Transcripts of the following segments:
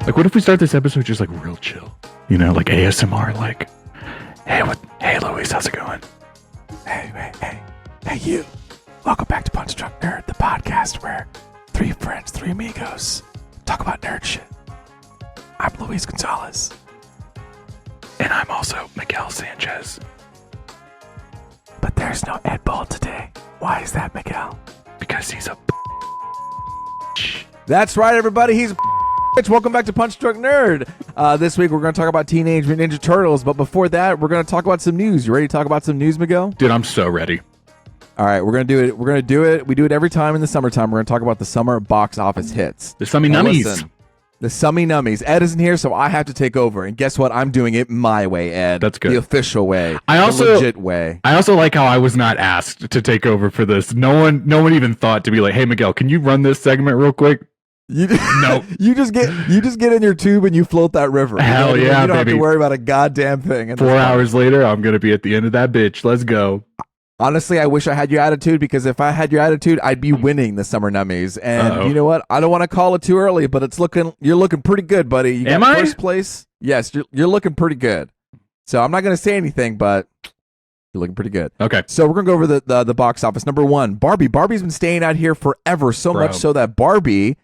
Like, what if we start this episode just like real chill? You know, like ASMR, like, hey Louise, how's it going? Hey, you. Welcome back to Punch Drunk Nerd, the podcast where three friends, three amigos talk about nerd shit. I'm Luis Gonzalez. And I'm also Miguel Sanchez. But there's no Ed Ball today. Why is that, Miguel? Because he's a That's right, everybody. He's a Welcome back to Punch Drunk Nerd. This week we're going to talk about Teenage Mutant Ninja Turtles, but before that, we're going to talk about some news. You ready to talk about some news, Miguel? Dude, I'm so ready. All right, we're going to do it. We're going to do it. We do it every time in the summertime. We're going to talk about the summer box office hits. The Summy Nummies. Listen, the Summy Nummies. Ed isn't here, so I have to take over. And guess what? I'm doing it my way, Ed. That's good. The official way. The legit way. I also like how I was not asked to take over for this. No one even thought to be like, hey, Miguel, can you run this segment real quick? No. You just get in your tube and you float that river. Hell yeah, You don't have baby. to worry about a goddamn thing. 4 hours later, I'm going to be at the end of that bitch. Let's go. Honestly, I wish I had your attitude, because if I had your attitude, I'd be winning the Summer Nummies. And Uh-oh. You know what? I don't want to call it too early, but you're looking pretty good, buddy. You got Am I? first place. Yes, you're looking pretty good. So I'm not going to say anything, but you're looking pretty good. Okay. So we're going to go over the box office. Number one, Barbie. Barbie's been staying out here forever, so Bro. much so that Barbie,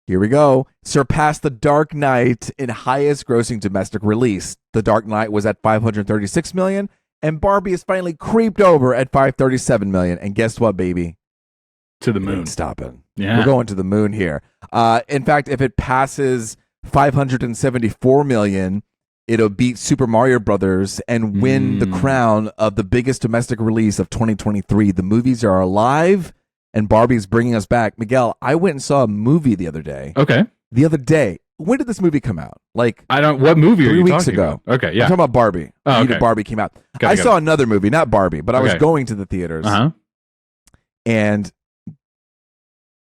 here we go, surpassed The Dark Knight in highest grossing domestic release. The Dark Knight was at $536 million, and Barbie has finally creeped over at $537 million. And guess what, baby? To the It moon. ain't stopping. Yeah. We're going to the moon here. In fact, if it passes $574 million, it'll beat Super Mario Brothers and win the crown of the biggest domestic release of 2023. The movies are alive, and Barbie's bringing us back. Miguel, I went and saw a movie the other day. Okay. The other day. When did this movie come out? Like, What movie are 3 you weeks talking ago. about? Okay, I'm yeah. talking about Barbie. Oh, Either okay. Barbie came out. Got I it. saw another movie, not Barbie, but I was Okay. going to the theaters. Uh-huh. And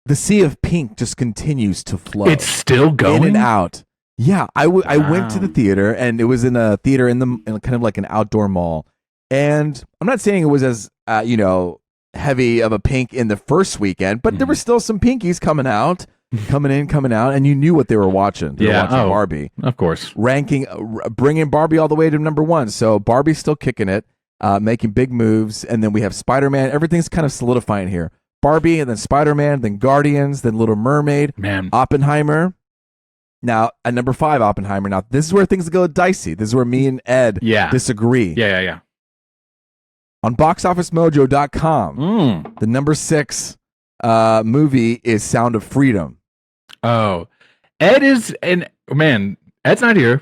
the sea of pink just continues to flow. It's still going? in and out. Yeah, I went to the Wow. theater, and it was in a theater in kind of like an outdoor mall. And I'm not saying it was as heavy of a pink in the first weekend, but there were still some pinkies coming out, coming out, and you knew what they were watching. They were Yeah, watching Barbie. Of course. Bringing Barbie all the way to number one. So Barbie's still kicking it, making big moves, and then we have Spider-Man. Everything's kind of solidifying here. Barbie, and then Spider-Man, then Guardians, then Little Mermaid, Man. Oppenheimer. Now, at number 5, Oppenheimer. Now, this is where things go dicey. This is where me and Ed disagree. Yeah. On boxofficemojo.com, the number 6 movie is Sound of Freedom. Oh. Ed's not here.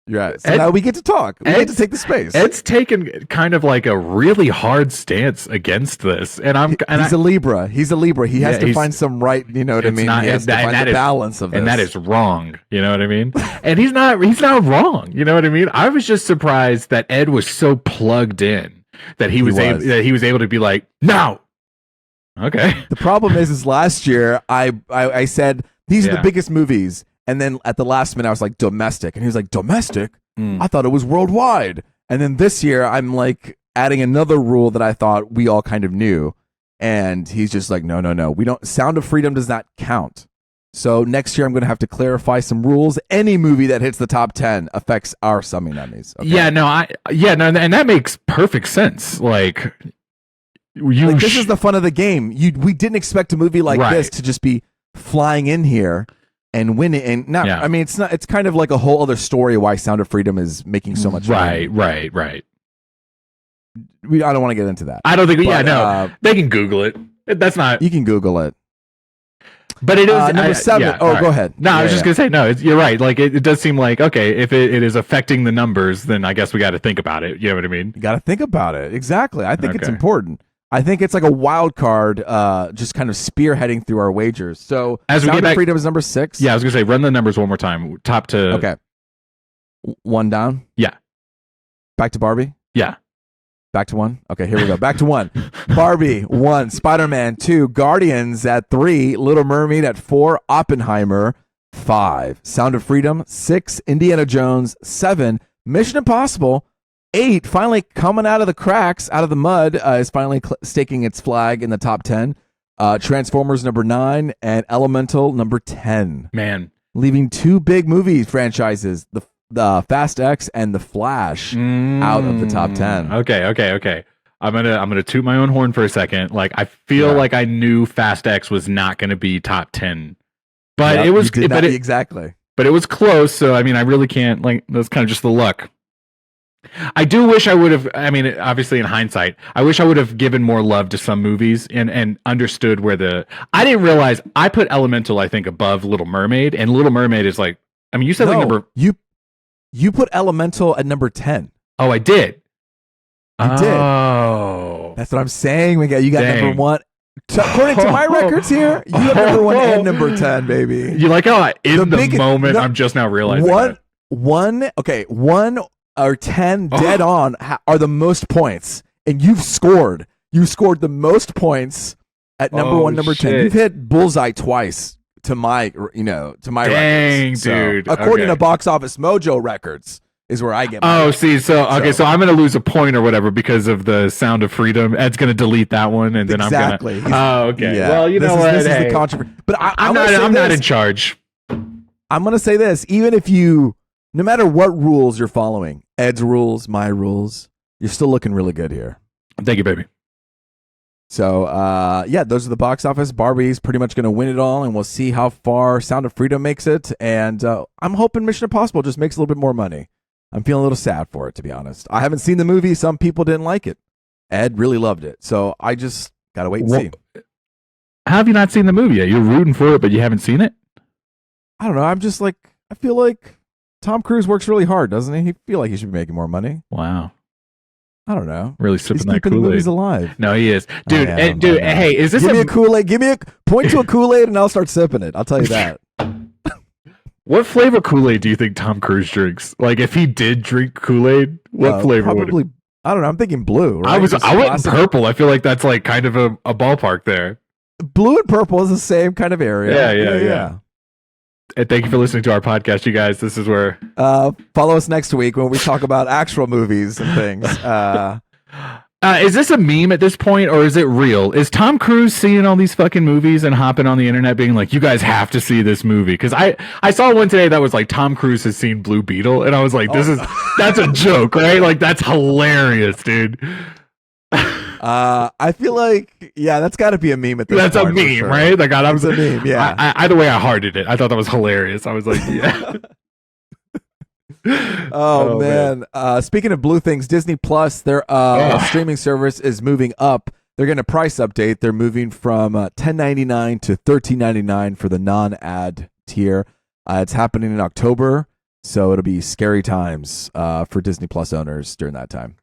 Right. So now we get to talk. We get to take the space. Ed's taken kind of like a really hard stance against this. And he's a Libra. He's a Libra. He has to he's- find some right, you know what I mean? He has to find the balance of this. And that is wrong. You know what I mean? And he's not wrong. You know what I mean? I was just surprised that Ed was so plugged in that he was able to be like, no. Okay. The problem is last year I said these are the biggest movies, and then at the last minute I was like, domestic, and he was like, domestic? I thought it was worldwide. And then this year I'm like adding another rule that I thought we all kind of knew, and he's just like, no, we don't. Sound of Freedom does not count. So next year I'm going to have to clarify some rules. Any movie that hits the top 10 affects our Summy Nummies. Okay? And that makes perfect sense. Like, this is the fun of the game. We didn't expect a movie like this to just be flying in here and winning. And now, I mean, it's not. It's kind of like a whole other story why Sound of Freedom is making so much money. Right. I don't want to get into that. I don't think. They can Google it. That's not. You can Google it. But it is number 7. Go ahead. No, I was just gonna say no. You're right. Like it does seem like okay. If it is affecting the numbers, then I guess we got to think about it. You know what I mean? You got to think about it. Exactly. I think it's important. I think it's like a wild card, just kind of spearheading through our wagers. So, as we Sound get back, of Freedom is number 6. Yeah, I was gonna say run the numbers one more time. Top to okay. 1 down. Yeah. Back to Barbie. Yeah. Back to 1. Okay, here we go. Back to 1. Barbie 1, Spider-Man 2, Guardians at 3, Little Mermaid at 4, Oppenheimer 5, Sound of Freedom 6, Indiana Jones 7, Mission Impossible 8, finally coming out of the cracks, out of the mud, is finally staking its flag in the top 10. Transformers number 9 and Elemental number 10. Man, leaving two big movie franchises, the Fast X and the Flash, out of the top 10. Okay. I'm gonna toot my own horn for a second. Like I feel like I knew Fast X was not gonna be top 10, but it was. Exactly. But it was close. So I mean, I really can't. Like that's kind of just the luck. I do wish I would have. I mean, obviously, in hindsight, I wish I would have given more love to some movies and understood where the. I didn't realize I put Elemental, I think, above Little Mermaid, and Little Mermaid is like. I mean, you said like number. You put Elemental at number 10. Oh, I did. You did. Oh, that's what I'm saying. You got number 1. According to my records here, you have number 1 and number 10, baby. You like how the moment I'm just now realizing one or 10 dead on are the most points, and you've scored. You scored the most points at number 1, number 10. You've hit bullseye twice to my records. Dang, dude. So, according to Box Office Mojo records, is where I get my records. So I'm going to lose a point or whatever because of the Sound of Freedom. Ed's going to delete that one, and then I'm going to. Oh, okay. Yeah. Well, this is the controversy. But I'm not in charge. I'm going to say this. Even if you, no matter what rules you're following, Ed's rules, my rules, you're still looking really good here. Thank you, baby. So, those are the box office. Barbie's pretty much going to win it all, and we'll see how far Sound of Freedom makes it. And I'm hoping Mission Impossible just makes a little bit more money. I'm feeling a little sad for it, to be honest. I haven't seen the movie. Some people didn't like it. Ed really loved it. So I just got to wait and see. How have you not seen the movie yet? You're rooting for it, but you haven't seen it? I don't know. I'm just like, I feel like Tom Cruise works really hard, doesn't he? He feel like he should be making more money. Wow. I don't know. Really sipping that Kool-Aid. He's alive. No, he is. Dude, hey, is this Give me a Kool-Aid. Point to a Kool-Aid and I'll start sipping it. I'll tell you that. What flavor Kool-Aid do you think Tom Cruise drinks? Like, if he did drink Kool-Aid, what flavor would it? I don't know. I'm thinking blue. Right? I went purple. I feel like that's like kind of a ballpark there. Blue and purple is the same kind of area. Yeah. And thank you for listening to our podcast, you guys. This is where follow us next week when we talk about actual movies and things. Is this a meme at this point, or is it real? Is Tom Cruise seeing all these fucking movies and hopping on the internet being like, you guys have to see this movie? Because I saw one today that was like, Tom Cruise has seen Blue Beetle, and I was like, that's a joke, right? Like, that's hilarious, dude. I feel like, that's got to be a meme at this point. That's a meme, sure. right? Like, it's a meme, yeah. Either way, I hearted it. I thought that was hilarious. I was like, yeah. Oh man. Speaking of blue things, Disney Plus, their streaming service is moving up. They're getting a price update. They're moving from $10.99 to $13.99 for the non-ad tier. It's happening in October, so it'll be scary times for Disney Plus owners during that time.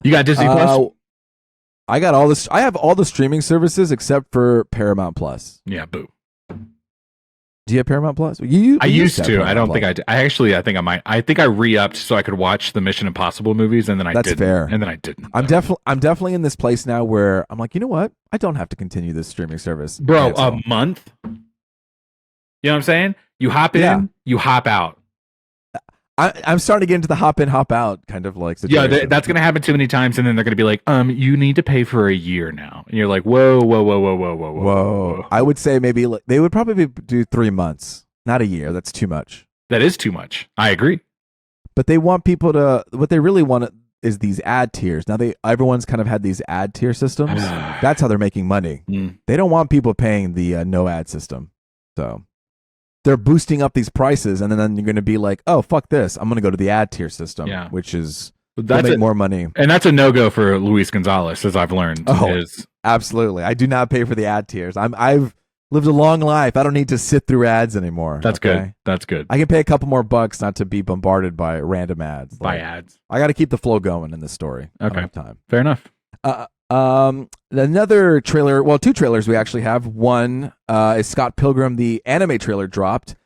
You got Disney Plus? I got all this. I have all the streaming services except for Paramount Plus. Yeah, boo. Do you have Paramount Plus? I used to. I don't think I do. I think I might. I think I re-upped so I could watch the Mission Impossible movies, and then I didn't. That's fair. And then I didn't. I'm definitely in this place now where I'm like, you know what? I don't have to continue this streaming service. Bro, a month? You know what I'm saying? You hop in, you hop out. I'm starting to get into the hop in, hop out kind of like situation. Yeah, that's going to happen too many times, and then they're going to be like, you need to pay for a year now. And you're like, whoa. I would say maybe they would probably do 3 months, not a year. That's too much. That is too much. I agree. But they want people to, what they really want is these ad tiers. Now everyone's kind of had these ad tier systems. That's how they're making money. They don't want people paying the no ad system. So they're boosting up these prices, and then you're going to be like, oh, fuck this. I'm going to go to the ad tier system, which is make more money. And that's a no-go for Luis Gonzalez, as I've learned. Absolutely. I do not pay for the ad tiers. I've lived a long life. I don't need to sit through ads anymore. That's good. That's good. I can pay a couple more bucks not to be bombarded by random ads. Ads. I got to keep the flow going in this story. Okay. I don't have time. Fair enough. Another trailer, well, 2 trailers we actually have. One is Scott Pilgrim, the anime trailer dropped.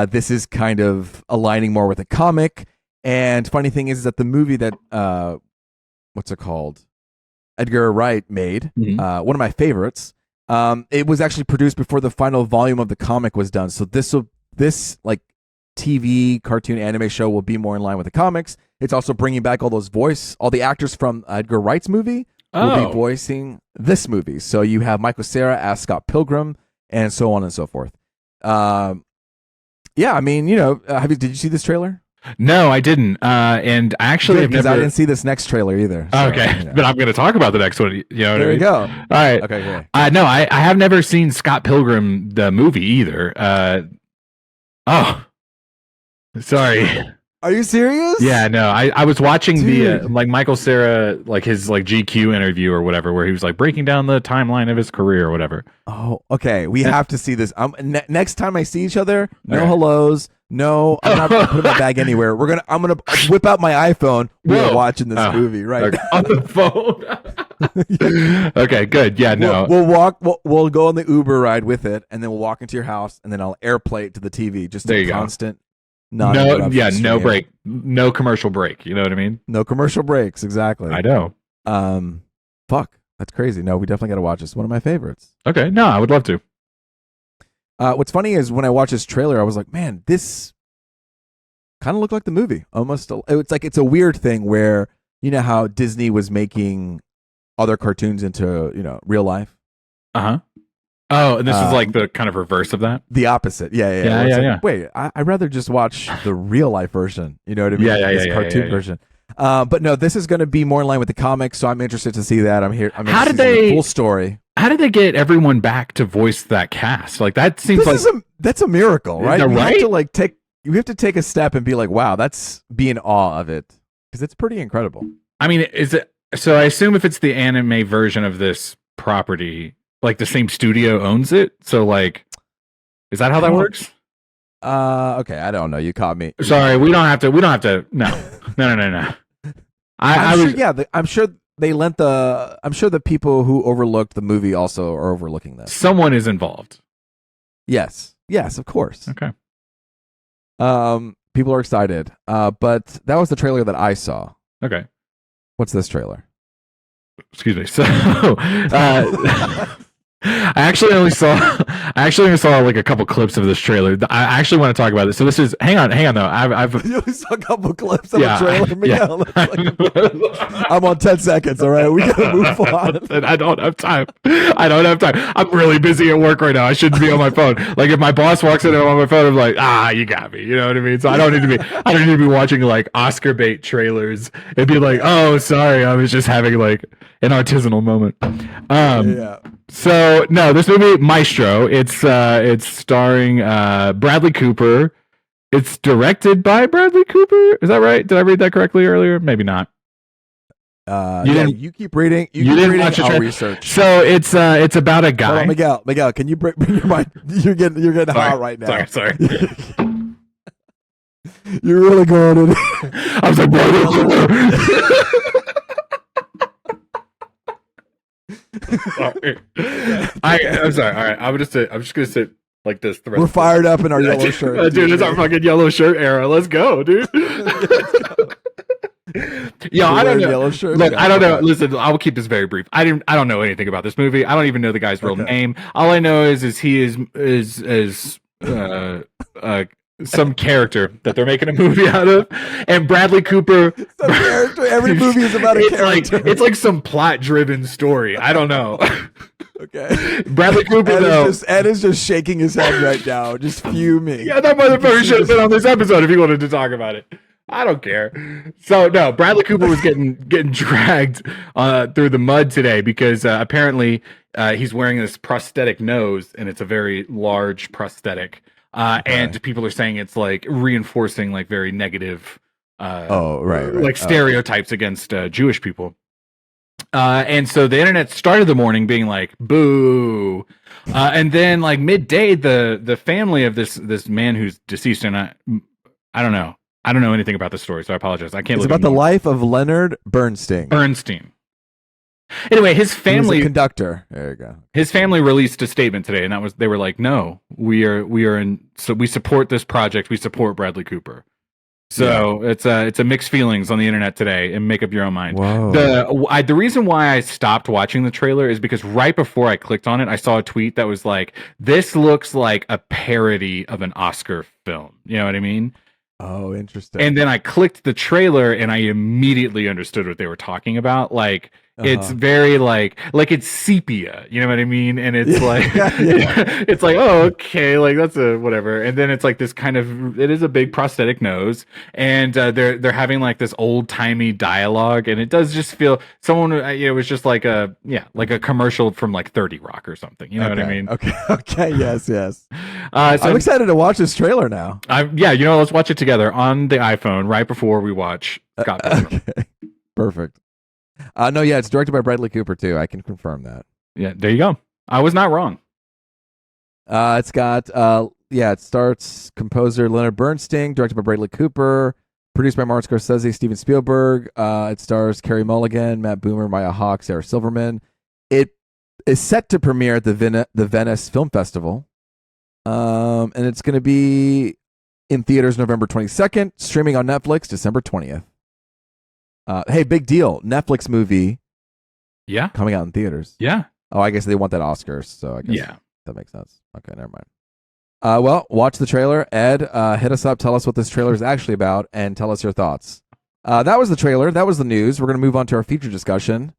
This is kind of aligning more with a comic. And funny thing is that the movie that, what's it called? Edgar Wright made, one of my favorites. It was actually produced before the final volume of the comic was done. So this like TV cartoon anime show will be more in line with the comics. It's also bringing back all the actors from Edgar Wright's movie. Will be voicing this movie. So you have Michael Cera as Scott Pilgrim, and so on and so forth. Yeah, I mean, did you see this trailer? No, I didn't. And actually, because I didn't see this next trailer either. So, okay, but I'm going to talk about the next one. You know, there you go. All right. Okay. No, I have never seen Scott Pilgrim the movie either. Oh, sorry. Are you serious? Yeah, no. I was watching the like Michael Cera, like his like GQ interview or whatever, where he was like breaking down the timeline of his career or whatever. Oh, okay. We have to see this. Next time I see each other, no hellos. No, I'm not putting my bag anywhere. I'm gonna whip out my iPhone. We're watching this movie right now. On the phone. Okay, good. Yeah, no. We'll walk. We'll go on the Uber ride with it, and then we'll walk into your house, and then I'll AirPlay it to the TV. Just a constant. No break, no commercial break. You know what I mean? No commercial breaks. Exactly. I know. Fuck, that's crazy. No, we definitely got to watch this. One of my favorites. Okay, no, I would love to. What's funny is when I watched this trailer, I was like, man, this kind of looked like the movie. Almost, it's a weird thing where how Disney was making other cartoons into real life. Oh, and this is like the kind of reverse of that. The opposite. Yeah. Wait, I'd rather just watch the real life version. You know what I mean? This cartoon version. But no, this is going to be more in line with the comics, so I'm interested to see that. I'm interested to see the full story. How did they get everyone back to voice that cast? Like that seems that's a miracle, right? Right? You have to take a step and be like, wow, that's be in awe of it because it's pretty incredible. I mean, is it? So I assume if it's the anime version of this property, like the same studio owns it. So like, is that how that works? Okay, I don't know. You caught me. Sorry, we don't have to. No. I'm sure they lent I'm sure the people who overlooked the movie also are overlooking this. Someone is involved. Yes, of course. Okay. People are excited. But that was the trailer that I saw. Okay. What's this trailer? Excuse me. So, I actually only saw like a couple clips of this trailer. I actually want to talk about this. So this is hang on though. I've you only saw a couple clips of the trailer. Miguel. I'm on 10 seconds. All right, we gotta move on. I don't have time. I'm really busy at work right now. I shouldn't be on my phone. Like if my boss walks in and I'm on my phone, I'm like, you got me. You know what I mean? So I don't need to be watching like Oscar bait trailers and be like, oh, sorry, I was just having like an artisanal moment. So no, this movie Maestro. It's starring Bradley Cooper. It's directed by Bradley Cooper. Is that right? Did I read that correctly earlier? Maybe not. You keep reading. You didn't reading. Watch I'll research. So it's about a guy. Hold on, Miguel, can you bring your mic? You're getting hot right now. Sorry. You're really going in. I was like, Bradley Cooper. I'm sorry. All right, I'm just gonna sit like this. We're fired up in our yellow shirt, dude. It's our fucking yellow shirt era. Let's go, dude. Yeah, I don't know. Yellow shirt? Look, I don't know. Listen, I will keep this very brief. I don't know anything about this movie. I don't even know the guy's real name. All I know is he is some character that they're making a movie out of, and Bradley Cooper. Some character. Every movie is about a character. It's like some plot-driven story. I don't know. Okay. Bradley Cooper Ed is just shaking his head right now, just fuming. Yeah, that motherfucker should have been on this episode if he wanted to talk about it. I don't care. So no, Bradley Cooper was getting dragged through the mud today because apparently he's wearing this prosthetic nose, and it's a very large prosthetic. And people are saying it's like reinforcing like very negative, like stereotypes against Jewish people. And so the internet started the morning being like, boo. And then like midday, the family of this man who's deceased, and I don't know anything about the story, so I apologize. I can't. It's about the life of Leonard Bernstein. Anyway, his family, he was a conductor. There you go. His family released a statement today, and they were like, "No, we support this project. We support Bradley Cooper." So it's a mixed feelings on the internet today, and make up your own mind. Whoa. The reason why I stopped watching the trailer is because right before I clicked on it, I saw a tweet that was like, "This looks like a parody of an Oscar film." You know what I mean? Oh, interesting. And then I clicked the trailer and I immediately understood what they were talking about. Like, it's very like it's sepia, you know what I mean? And it's like, it's like, oh, okay, like that's a whatever. And then it's like this kind of, it is a big prosthetic nose, and they're having like this old timey dialogue, and it does just feel someone, it was just like a commercial from like 30 Rock or something. You know what I mean? Okay, yes. So I'm excited to watch this trailer now. Let's watch it together on the iPhone right before we watch Scott Pilgrim. Okay, perfect. No, yeah, it's directed by Bradley Cooper too. I can confirm that. Yeah, there you go. I was not wrong. It's got it starts composer Leonard Bernstein, directed by Bradley Cooper, produced by Martin Scorsese, Steven Spielberg. It stars Carey Mulligan, Matt Boomer, Maya Hawke, Sarah Silverman. It is set to premiere at the Venice Film Festival, and it's going to be in theaters November 22nd, streaming on Netflix December 20th. Hey, big deal. Netflix movie. Yeah. Coming out in theaters. Yeah. Oh, I guess they want that Oscars, so I guess that makes sense. Okay, never mind. Well, watch the trailer. Ed, hit us up. Tell us what this trailer is actually about, and tell us your thoughts. That was the trailer. That was the news. We're going to move on to our feature discussion, and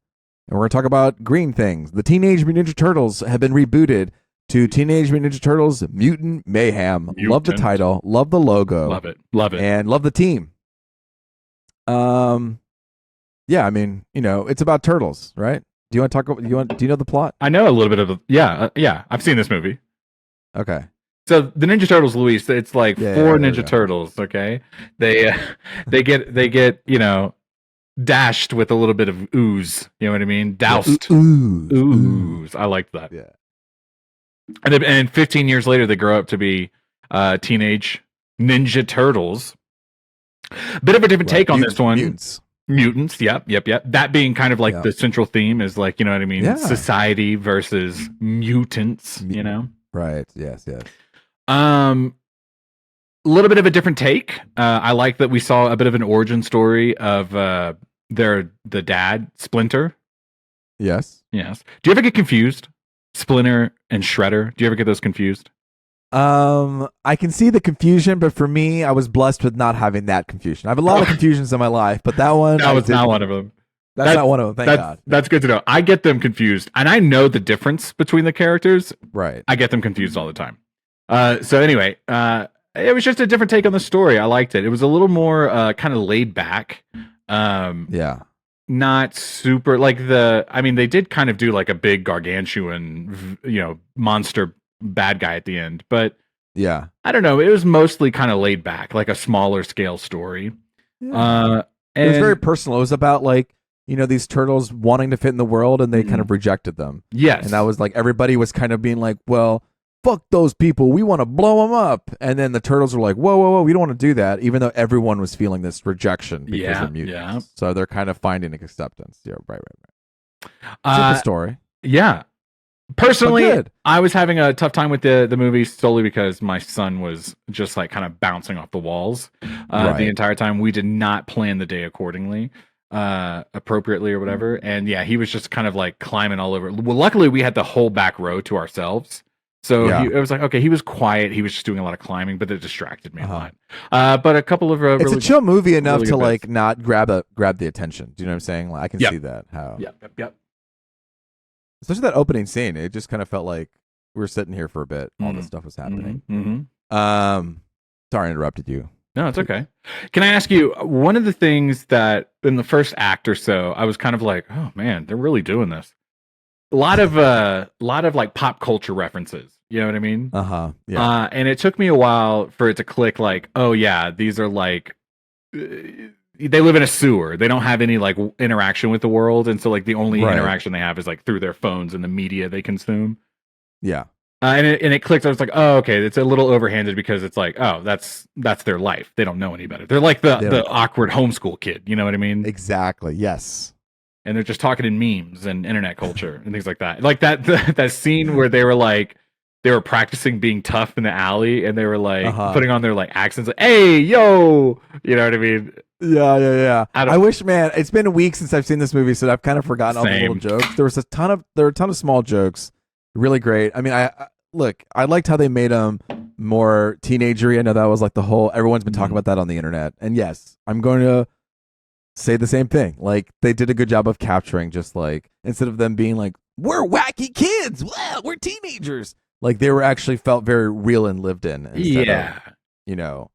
we're going to talk about green things. The Teenage Mutant Ninja Turtles have been rebooted to Teenage Mutant Ninja Turtles Mutant Mayhem. Love the title. Love the logo. Love it. Love it. And love the team. Yeah, I mean, it's about turtles, right? Do you want to talk about, do you know the plot? I know a little bit of the, yeah, I've seen this movie. Okay. So the Ninja Turtles, Luis, it's like four Ninja Turtles, okay? They get, dashed with a little bit of ooze, you know what I mean? Doused. Ooze. I liked that. Yeah. And 15 years later, they grow up to be teenage Ninja Turtles. Bit of a different take on this one. Mutants, yep. That being kind of like the central theme is like, you know what I mean? Yeah. Society versus mutants, Right, yes. A little bit of a different take. I like that we saw a bit of an origin story of the dad, Splinter. Yes. Do you ever get confused? Splinter and Shredder? Do you ever get those confused? I can see the confusion, but for me, I was blessed with not having that confusion. I have a lot of confusions in my life, but that one was not one of them. That's not one of them. Thank God. That's good to know. I get them confused, and I know the difference between the characters. Right. I get them confused all the time. So anyway, it was just a different take on the story. I liked it. It was a little more kind of laid back. Not super like they did kind of do like a big gargantuan, monster bad guy at the end, but I don't know, it was mostly kind of laid back, like a smaller scale story. It was very personal. It was about like these turtles wanting to fit in the world, and they kind of rejected them. Yes. And that was like everybody was kind of being like, well, fuck those people, we want to blow them up. And then the turtles were like, whoa, we don't want to do that, even though everyone was feeling this rejection because of mutants. So they're kind of finding acceptance. Right. Simple story. Yeah. Personally, I was having a tough time with the movie solely because my son was just like kind of bouncing off the walls the entire time. We did not plan the day accordingly, appropriately or whatever. And he was just kind of like climbing all over. Well, luckily we had the whole back row to ourselves. So it was like, okay, he was quiet. He was just doing a lot of climbing, but it distracted me a lot. But a couple of it's a chill movie enough to like not grab the attention. Do you know what I'm saying? Like, I can see that. How? Yep. Especially that opening scene, it just kind of felt like we were sitting here for a bit. All this stuff was happening. Sorry, I interrupted you. No, it's okay. Can I ask you, one of the things that in the first act or so, I was kind of like, oh man, they're really doing this. A lot of like pop culture references. You know what I mean? Yeah. And it took me a while for it to click. Like, oh yeah, these are like. They live in a sewer. They don't have any like interaction with the world, and so like the only interaction they have is like through their phones and the media they consume. Yeah, and it clicked. I was like, oh, okay, it's a little overhanded because it's like, oh, that's their life. They don't know any better. They're like the awkward homeschool kid. You know what I mean? Exactly. Yes. And they're just talking in memes and internet culture and things like that. Like that scene where they were practicing being tough in the alley, and they were like putting on their like accents, like, "Hey, yo," you know what I mean? Yeah. I wish, man. It's been weeks since I've seen this movie, so I've kind of forgotten all the little jokes. There were a ton of small jokes, really great. I mean, I liked how they made them more teenagery. I know that was like the whole. Everyone's been talking about that on the internet, and yes, I'm going to say the same thing. Like they did a good job of capturing, just like instead of them being like we're wacky kids, well, we're teenagers. Like they were actually felt very real and lived in. Yeah, of,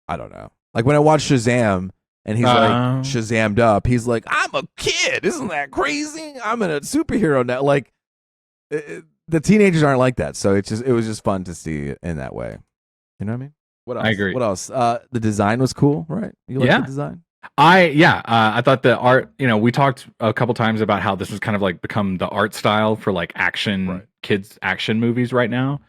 I don't know. Like when I watched Shazam. And he's like Shazammed up. He's like, I'm a kid. Isn't that crazy? I'm a superhero now. Like the teenagers aren't like that. So it was just fun to see in that way. You know what I mean? What else? I agree. What else? The design was cool, right? You like the design? I thought the art, we talked a couple times about how this has kind of like become the art style for like action kids action movies right now.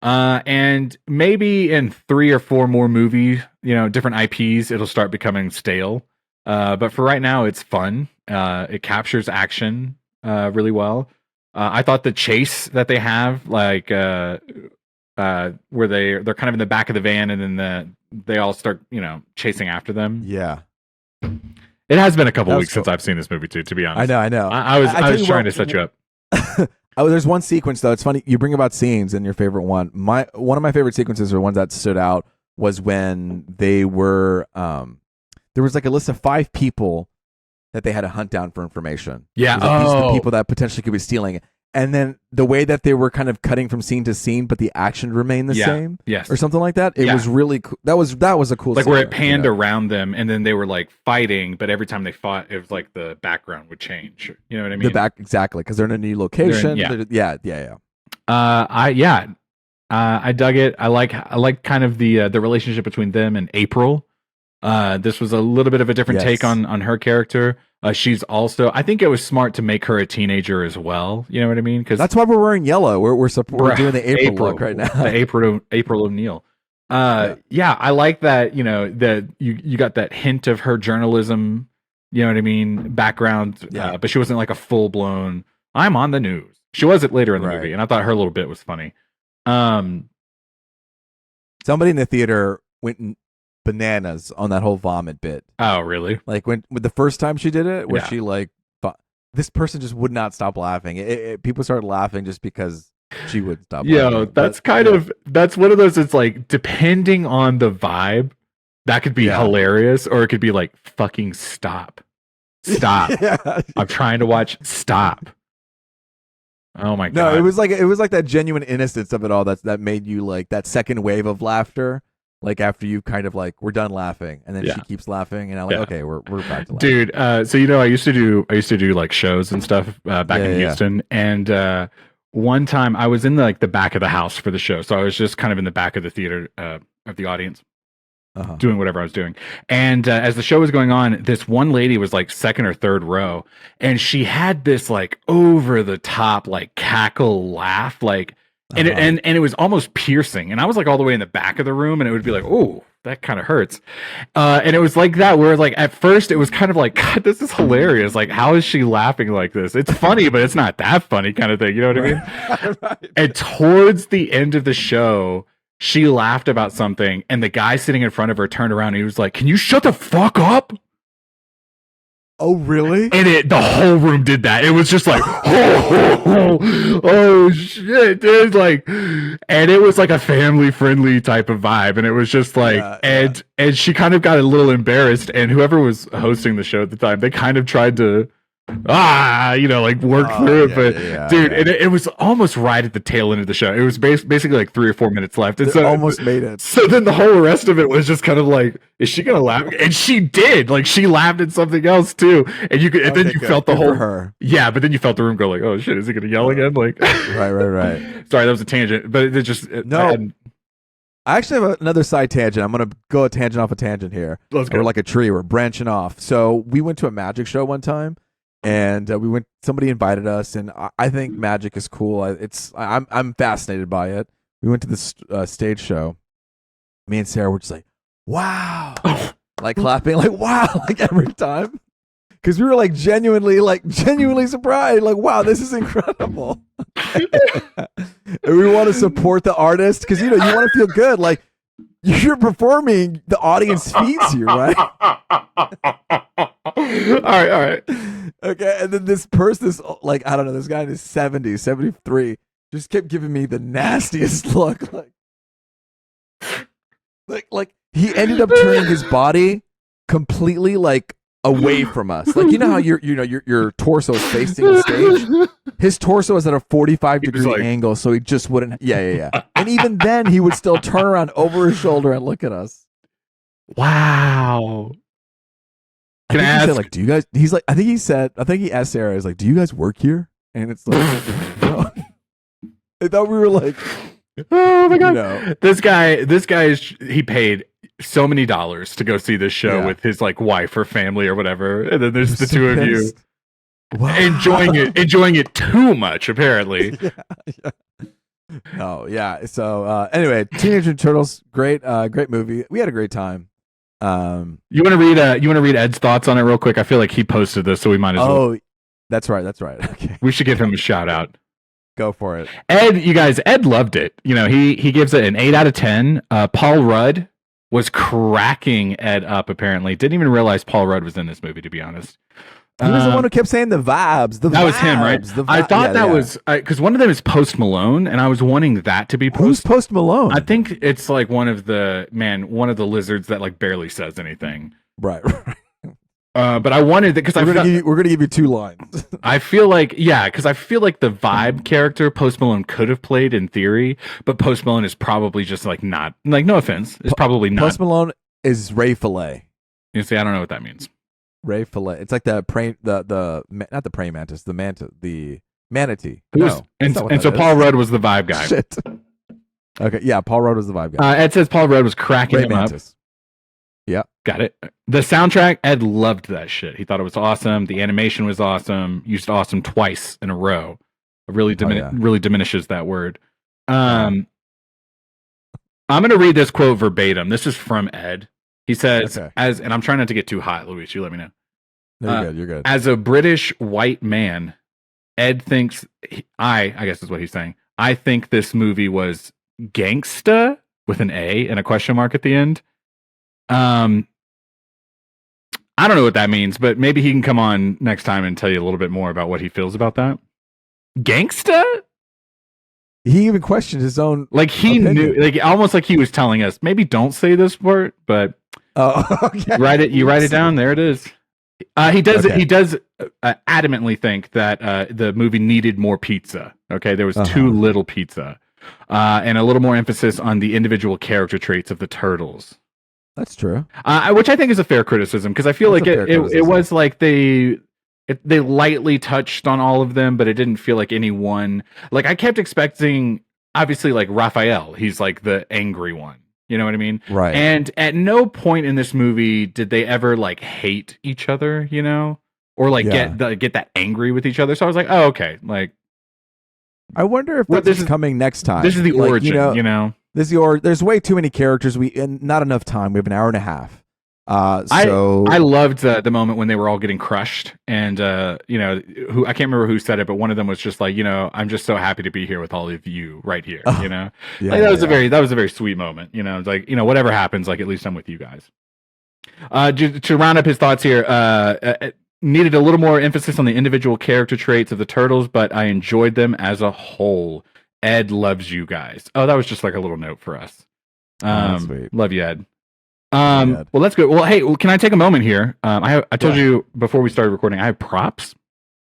And maybe in 3 or 4 more movies, different IPs, it'll start becoming stale. But for right now, it's fun. It captures action really well. I thought the chase that they have, like where they're kind of in the back of the van, and then they all start, chasing after them. Yeah, it has been a couple weeks since I've seen this movie too. To be honest, I know. I was trying to set you up. There's one sequence though. It's funny you bring about scenes and your favorite one. One of my favorite sequences, or ones that stood out, was when they were there was like a list of 5 people that they had to hunt down for information. Yeah, these are the people that potentially could be stealing. And then the way that they were kind of cutting from scene to scene, but the action remained the same, or something like that. It was really cool. That was a cool. Like where it panned around them, and then they were like fighting, but every time they fought, it was like the background would change. You know what I mean? Exactly, because they're in a new location. Yeah. I dug it. I like kind of the relationship between them and April. This was a little bit of a different take on her character. She's also, I think it was smart to make her a teenager as well. You know what I mean? Because that's why we're wearing yellow. We're doing the April look right now. The April O'Neil. I like that. That you got that hint of her journalism. You know what I mean? Background. But she wasn't like a full blown. I'm on the news. She was it later in the movie, and I thought her little bit was funny. Somebody in the theater went bananas on that whole vomit bit. Oh, really? Like with the first time she did it, where she like, this person just would not stop laughing. People started laughing just because she would stop. Laughing. That's that's one of those. It's like depending on the vibe, that could be hilarious, or it could be like fucking stop. I'm trying to watch. Stop. Oh my god! No, it was like that genuine innocence of it all that made you like that second wave of laughter. Like after you kind of like we're done laughing, and then she keeps laughing, and I'm like, okay, we're back to laughing. Dude, so I used to do like shows and stuff back in Houston, and one time I was in the back of the house for the show, so I was just kind of in the back of the theater of the audience. Doing whatever I was doing. And as the show was going on, this one lady was like second or third row, and she had this like over the top like cackle laugh, like and it was almost piercing. And I was like all the way in the back of the room, and it would be like, oh, that kind of hurts. And it was like that, where like at first it was kind of like, God, this is hilarious. Like, how is she laughing like this? It's funny, but it's not that funny kind of thing. You know what I mean? Right. And towards the end of the show, she laughed about something, and the guy sitting in front of her turned around and he was like, "Can you shut the fuck up?" Oh, really? And the whole room did that. It was just like, oh shit, dude! Like, and it was like a family-friendly type of vibe, and it was just like, and she kind of got a little embarrassed, and whoever was hosting the show at the time, they kind of tried to work through it, but dude, it was almost right at the tail end of the show. It was basically like 3 or 4 minutes left, and so almost made it. So then the whole rest of it was just kind of like, is she gonna laugh? And she did. Like, she laughed at something else too, and you could, and then you felt the whole but then you felt the room go like, oh shit, is he gonna yell again? Like, right. Sorry, that was a tangent, but it just I actually have another side tangent. I'm going to go a tangent off a tangent here. Let's go. We're like a tree. We're branching off. So we went to a magic show one time, and somebody invited us, and I think magic is cool. I'm fascinated by it. We went to this stage show. Me and Sarah were just like, wow, like clapping, like wow, like every time. Because we were like genuinely surprised, like, wow, this is incredible. And we want to support the artist because you want to feel good. Like, you're performing, the audience feeds you, right? All right. Okay, and then this person, like, I don't know, this guy in his 70s, 73, just kept giving me the nastiest look. Like, Like he ended up turning his body completely like away from us. Like, you know how your torso is facing the stage? His torso is at a 45-degree angle, so he just wouldn't. Yeah. And even then, he would still turn around over his shoulder and look at us. Wow. Can I ask? He said, like, do you guys? He's like, I think he asked Sarah, he's like, do you guys work here? And it's like, no. I thought we were like, oh my god, no. This guy he paid so many dollars to go see this show with his like wife or family or whatever, and then there's the two of you enjoying it too much apparently. Oh yeah. So anyway, Teenage Mutant Turtles, great movie. We had a great time. You want to read Ed's thoughts on it real quick? I feel like he posted this, so we might as well. Oh, that's right. Okay, we should give him a shout out. Go for it. Ed loved it. You know, he gives it an 8 out of 10. Paul Rudd was cracking Ed up, apparently. Didn't even realize Paul Rudd was in this movie, to be honest. He was the one who kept saying the vibes. That was him, right? I thought was... Because one of them is Post Malone, and I was wanting that to be Who's Post Malone? I think it's like one of the lizards that like barely says anything. Right. But I wanted that because we're gonna give you 2 lines. I feel like because I feel like the vibe character Post Malone could have played in theory, but Post Malone is probably just like not like, no offense, it's probably not. Post Malone is Ray Fillet. You see, I don't know what that means. Ray Fillet. It's like the not the praying mantis, the manatee. And so Paul Rudd was the vibe guy. Shit. Okay, yeah, Paul Rudd was the vibe guy. Ed says Paul Rudd was cracking him up. Yeah. Got it. The soundtrack, Ed loved that shit. He thought it was awesome. The animation was awesome. Used awesome twice in a row. It really diminishes that word. I'm going to read this quote verbatim. This is from Ed. He says, and I'm trying not to get too hot, Luis, you let me know. No, you're good. As a British white man, Ed thinks, I guess is what he's saying, I think this movie was gangsta with an A and a question mark at the end. I don't know what that means, but maybe he can come on next time and tell you a little bit more about what he feels about that. Gangsta? He even questioned his own. Like he opinion. knew, like almost like he was telling us, maybe don't say this word, but okay. You write it down. There it is. He does adamantly think that the movie needed more pizza. Okay, there was too little pizza, and a little more emphasis on the individual character traits of the turtles. That's true. Which I think is a fair criticism because I feel like it was like they lightly touched on all of them, but it didn't feel like any one. Like I kept expecting, obviously, like Raphael, he's like the angry one. You know what I mean? Right. And at no point in this movie did they ever like hate each other, you know, or like get that angry with each other. So I was like, oh, okay. Like, I wonder if this is coming next time. This is the origin, you know. This is there's way too many characters. And not enough time. We have an hour and a half. I loved the moment when they were all getting crushed, and you know, who I can't remember who said it, but one of them was just like, you know, I'm just so happy to be here with all of you right here. You know, that was a very sweet moment. You know, it's like, you know, whatever happens, like at least I'm with you guys. To round up his thoughts here, needed a little more emphasis on the individual character traits of the turtles, but I enjoyed them as a whole. Ed loves you guys. Oh, that was just like a little note for us. Sweet. Love you, Ed. Well, that's good. Well, hey, can I take a moment here? I told you before we started recording, I have props.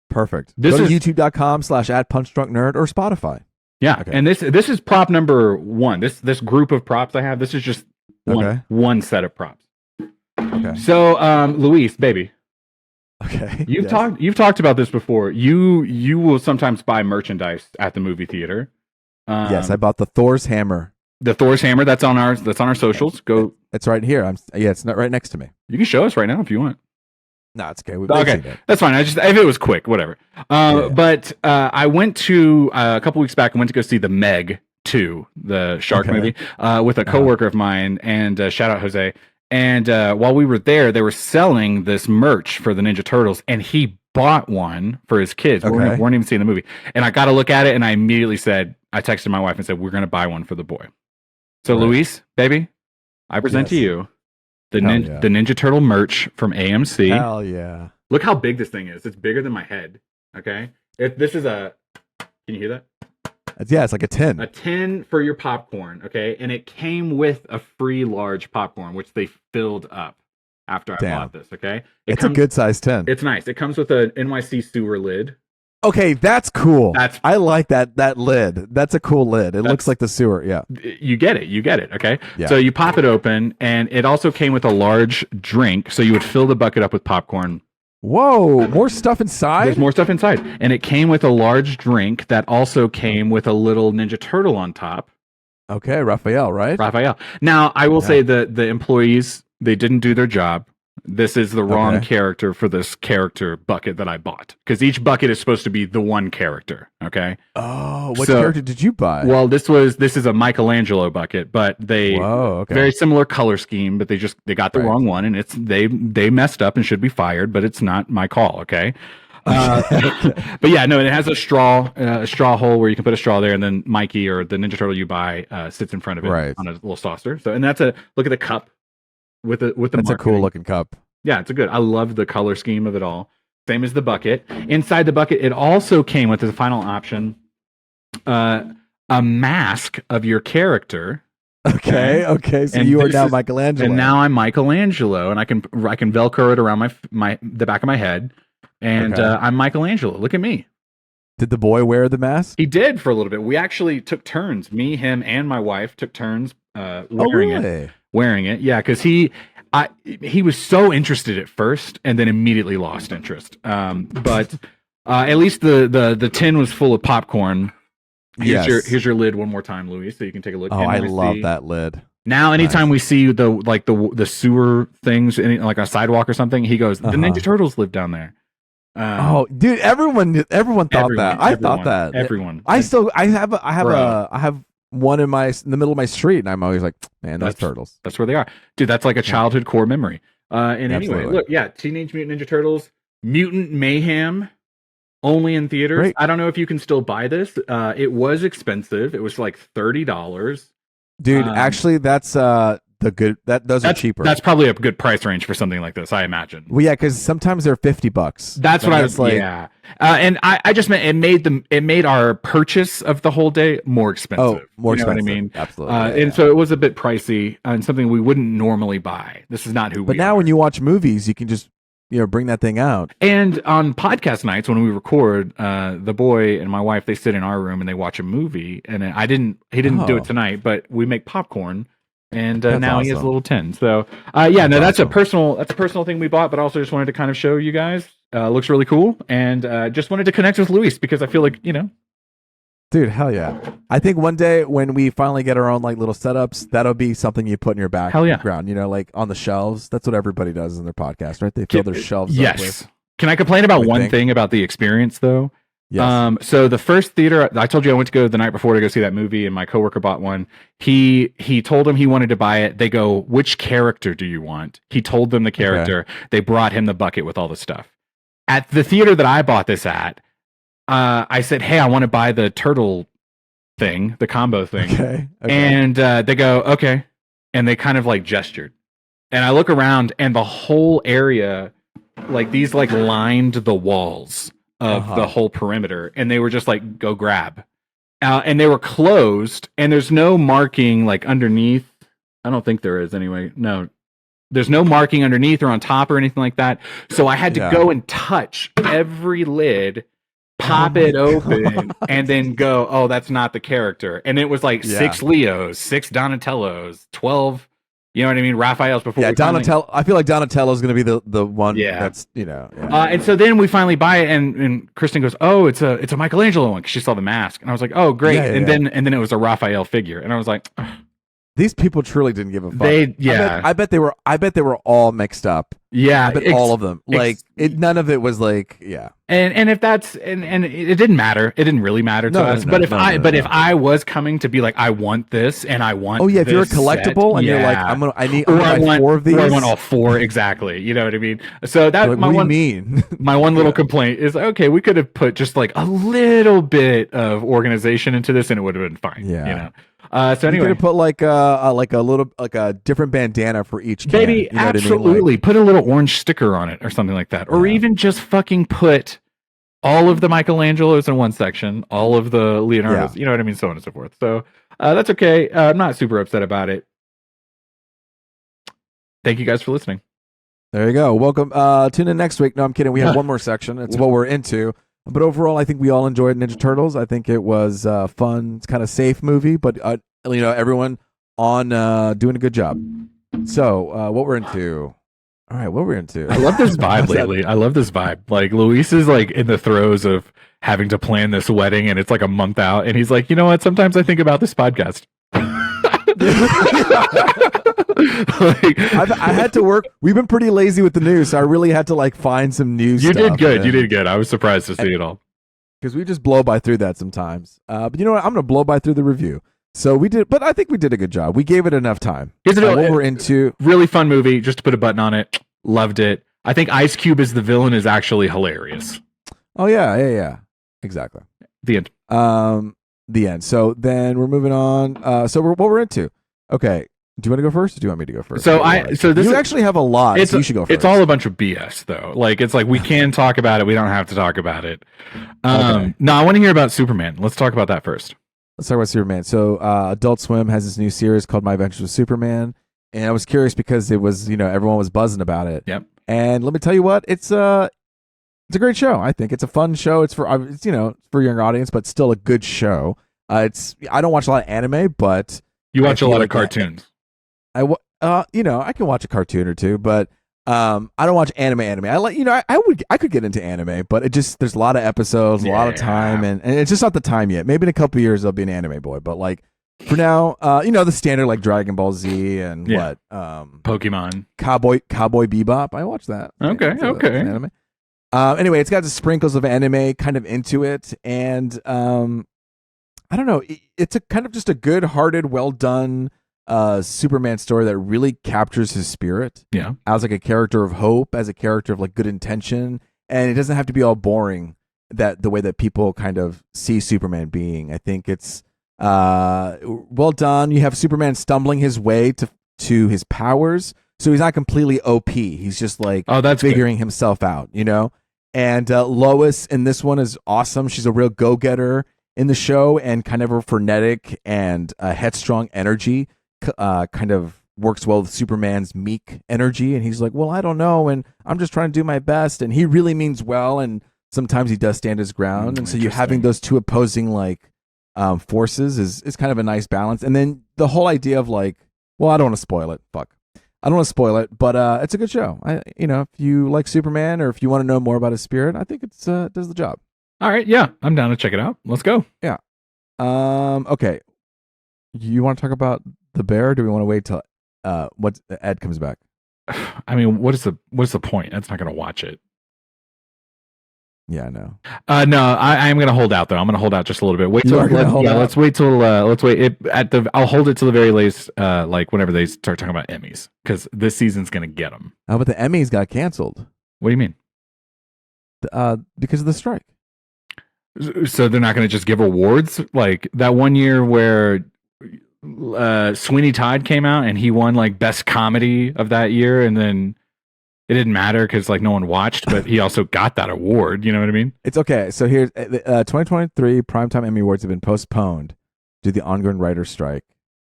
Perfect. Go to youtube.com/@punchdrunknerd or Spotify. Yeah. Okay. And this is prop number 1. This group of props I have, this is just one set of props. Okay. So, Luis, baby. Okay. You've talked about this before. You will sometimes buy merchandise at the movie theater. Yes, I bought the Thor's hammer. The Thor's hammer, that's on our socials. Go. It's right here. It's not right next to me. You can show us right now if you want. No, it's okay. Okay, that's fine. If it was quick, whatever. But I went to a couple weeks back. I went to go see the Meg 2, the shark movie, with a coworker of mine, and shout out Jose. And while we were there, they were selling this merch for the Ninja Turtles, and he bought one for his kids. We weren't even seeing the movie, and I got to look at it, and I immediately I texted my wife and said, we're going to buy one for the boy. So, Luis, baby, I present to you the Ninja Turtle merch from AMC. Hell yeah. Look how big this thing is. It's bigger than my head. Okay? Can you hear that? It's like a tin. A tin for your popcorn, okay? And it came with a free large popcorn, which they filled up after I bought this, okay? It's a good size tin. It's nice. It comes with an NYC sewer lid. Okay, that's cool. I like that lid. That's a cool lid. It looks like the sewer. Yeah. You get it, okay? Yeah. So you pop it open, and it also came with a large drink, so you would fill the bucket up with popcorn. Whoa, more stuff inside? There's more stuff inside. And it came with a large drink that also came with a little Ninja Turtle on top. Okay, Raphael, right? Raphael. Now, I will say that the employees, they didn't do their job. This is the wrong character for this character bucket that I bought. Because each bucket is supposed to be the one character, okay? Oh, what character did you buy? Well, this is a Michelangelo bucket, but very similar color scheme, but they got the wrong one, and they messed up and should be fired, but it's not my call, okay? But yeah, no, it has a straw hole where you can put a straw there, and then Mikey or the Ninja Turtle you buy sits in front of it on a little saucer. So, and that's look at the cup with the that's marketing. A cool looking cup. Yeah, it's I love the color scheme of it all. Same as the bucket. Inside the bucket, it also came with, as a final option, a mask of your character. Okay. So and you are now Michelangelo. And now I'm Michelangelo, and I can Velcro it around the back of my head, and I'm Michelangelo. Look at me. Did the boy wear the mask? He did for a little bit. We actually took turns. Me, him, and my wife took turns wearing it. Yeah, because he was so interested at first, and then immediately lost interest. But at least the tin was full of popcorn. Here's your lid one more time, Louis, so you can take a look. Oh, I love that lid. Now, anytime we see the sewer things, like a sidewalk or something, he goes, "The Ninja Turtles live down there." Dude, everyone thought that. I thought that. Everyone. I have one in the middle of my street, and I'm always like, man, those turtles. That's where they are, dude. That's like a childhood core memory. And anyway, look, Teenage Mutant Ninja Turtles, Mutant Mayhem, only in theaters. Great. I don't know if you can still buy this. It was expensive. It was like $30. Dude, actually, that's those are cheaper. That's probably a good price range for something like this, I imagine. Well, yeah, because sometimes they're $50. That's what I was like. Yeah, and I just meant it made our purchase of the whole day more expensive. Oh, more expensive. What I mean? Absolutely. So it was a bit pricey and something we wouldn't normally buy. This is not who. But now, when you watch movies, you can just bring that thing out. And on podcast nights when we record, the boy and my wife, they sit in our room and they watch a movie. And he didn't do it tonight, but we make popcorn. And now awesome. He has a little tin. So that's a personal thing we bought, but also just wanted to kind of show you guys. Looks really cool, and just wanted to connect with Luis because I feel like dude, hell yeah! I think one day when we finally get our own like little setups, that'll be something you put in your background. Like on the shelves. That's what everybody does in their podcast, right? They fill their shelves up with. Can I complain about one thing about the experience though? Yes. So the first theater, I told you I went to go the night before to go see that movie, and my coworker bought one. He told him he wanted to buy it. They go, "Which character do you want?" He told them the character. Okay. They brought him the bucket with all the stuff. At the theater that I bought this at, I said, "Hey, I want to buy the turtle thing, the combo thing." Okay. And they go, "Okay," and they kind of like gestured. And I look around, and the whole area, like these, like lined the walls of the whole perimeter, and they were just like, "Go grab," and they were closed, and there's no marking like underneath. I don't think there is anyway. No, there's no marking underneath or on top or anything like that. So I had to go and touch every lid, pop it open, and then go, "Oh, that's not the character." And it was like 6 Leos, 6 Donatellos, 12. You know what I mean? Raphael's before. Yeah, Donatello. I feel like Donatello's going to be the one. Yeah. That's and so then we finally buy it, and Kristen goes, "Oh, it's a Michelangelo one," because she saw the mask, and I was like, "Oh, great!" Then it was a Raphael figure, and I was like, ugh. These people truly didn't give a fuck. I bet they were all mixed up. Yeah, I bet all of them. Like none of it was like And if that's and it didn't matter. It didn't really matter to us. But if I was coming to be like, I want this and I want. Oh yeah, if you're a collectible and you're like, I need 4 of these. Or I want all 4 exactly. You know what I mean? So that my one my one little complaint is okay. We could have put just like a little bit of organization into this, and it would have been fine. Yeah. You know. So anyway, you could put like a different bandana for each can. Baby, you know absolutely. What I mean? Put a little orange sticker on it or something like that, or even just fucking put all of the Michelangelos in one section, all of the Leonardos, Yeah. you know what I mean, so on and so forth. So that's okay. I'm not super upset about it. Thank you guys for listening. There you go. Welcome. Tune in next week. No, I'm kidding. We have one more section. It's what we're into. But overall, I think we all enjoyed Ninja Turtles. I think it was fun. It's kind of safe movie, but everyone on doing a good job. So, what we're into. All right, what we're into. I love this vibe lately. I love this vibe. Like, Luis is like in the throes of having to plan this wedding, and it's like a month out, and he's like, you know what? Sometimes I think about this podcast. I had to work. We've been pretty lazy with the news, so I really had to like find some news. You did good. You did good. I was surprised to see it all because we just blow by through that sometimes. But you know what? I'm going to blow by through the review. So we did, but I think we did a good job. We gave it enough time. Here's what we're into. Really fun movie. Just to put a button on it. Loved it. I think Ice Cube as the villain is actually hilarious. Oh yeah. Exactly. The end. The end. So then we're moving on. So what we're into. Okay. Do you want to go first? Or do you want me to go first? So you actually have a lot. So you should go first. It's all a bunch of BS though. Like it's like we can talk about it. We don't have to talk about it. Okay. No, I want to hear about Superman. Let's talk about that first. Let's talk about Superman. So Adult Swim has this new series called My Adventures with Superman, and I was curious because it was everyone was buzzing about it. Yep. And let me tell you what, it's a great show. I think it's a fun show. It's for for a younger audience, but still a good show. I don't watch a lot of anime, but you watch a lot of cartoons. I can watch a cartoon or two, but I don't watch anime. I could get into anime, but there's a lot of episodes, a lot of time, and it's just not the time yet. Maybe in a couple of years I'll be an anime boy, but like for now, the standard like Dragon Ball Z and Pokemon, Cowboy Bebop. I watch that. Okay. Anime. Anyway, it's got the sprinkles of anime kind of into it, and I don't know. It's a kind of just a good-hearted, well-done Superman story that really captures his spirit. Yeah, as like a character of hope, as a character of like good intention, and it doesn't have to be all boring. That the way that people kind of see Superman being, I think it's well done. You have Superman stumbling his way to his powers, so he's not completely OP. He's just like that's figuring himself out, And Lois in this one is awesome. She's a real go-getter in the show, and kind of her frenetic and headstrong energy kind of works well with Superman's meek energy. And he's like, well, I don't know, and I'm just trying to do my best. And he really means well, and sometimes he does stand his ground. And so you having those two opposing like forces is kind of a nice balance. And then the whole idea of like, well, I don't want to spoil it. Fuck. I don't want to spoil it, but it's a good show. If you like Superman or if you want to know more about his spirit, I think it's does the job. All right, yeah, I'm down to check it out. Let's go. Yeah. Okay. You want to talk about the bear? Or do we want to wait till Ed comes back? I mean, what's the point? Ed's not going to watch it. Yeah, I know. No, I am going to hold out though. I'm going to hold out just a little bit. Let's wait till I'll hold it till the very latest, like whenever they start talking about Emmys, because this season's going to get them. But the Emmys got canceled. What do you mean? Because of the strike. So they're not going to just give awards like that one year where Sweeney Todd came out and he won like best comedy of that year, and then it didn't matter because like no one watched, but he also got that award. You know what I mean? It's okay. So here's 2023 Primetime Emmy Awards have been postponed due to the ongoing writer strike.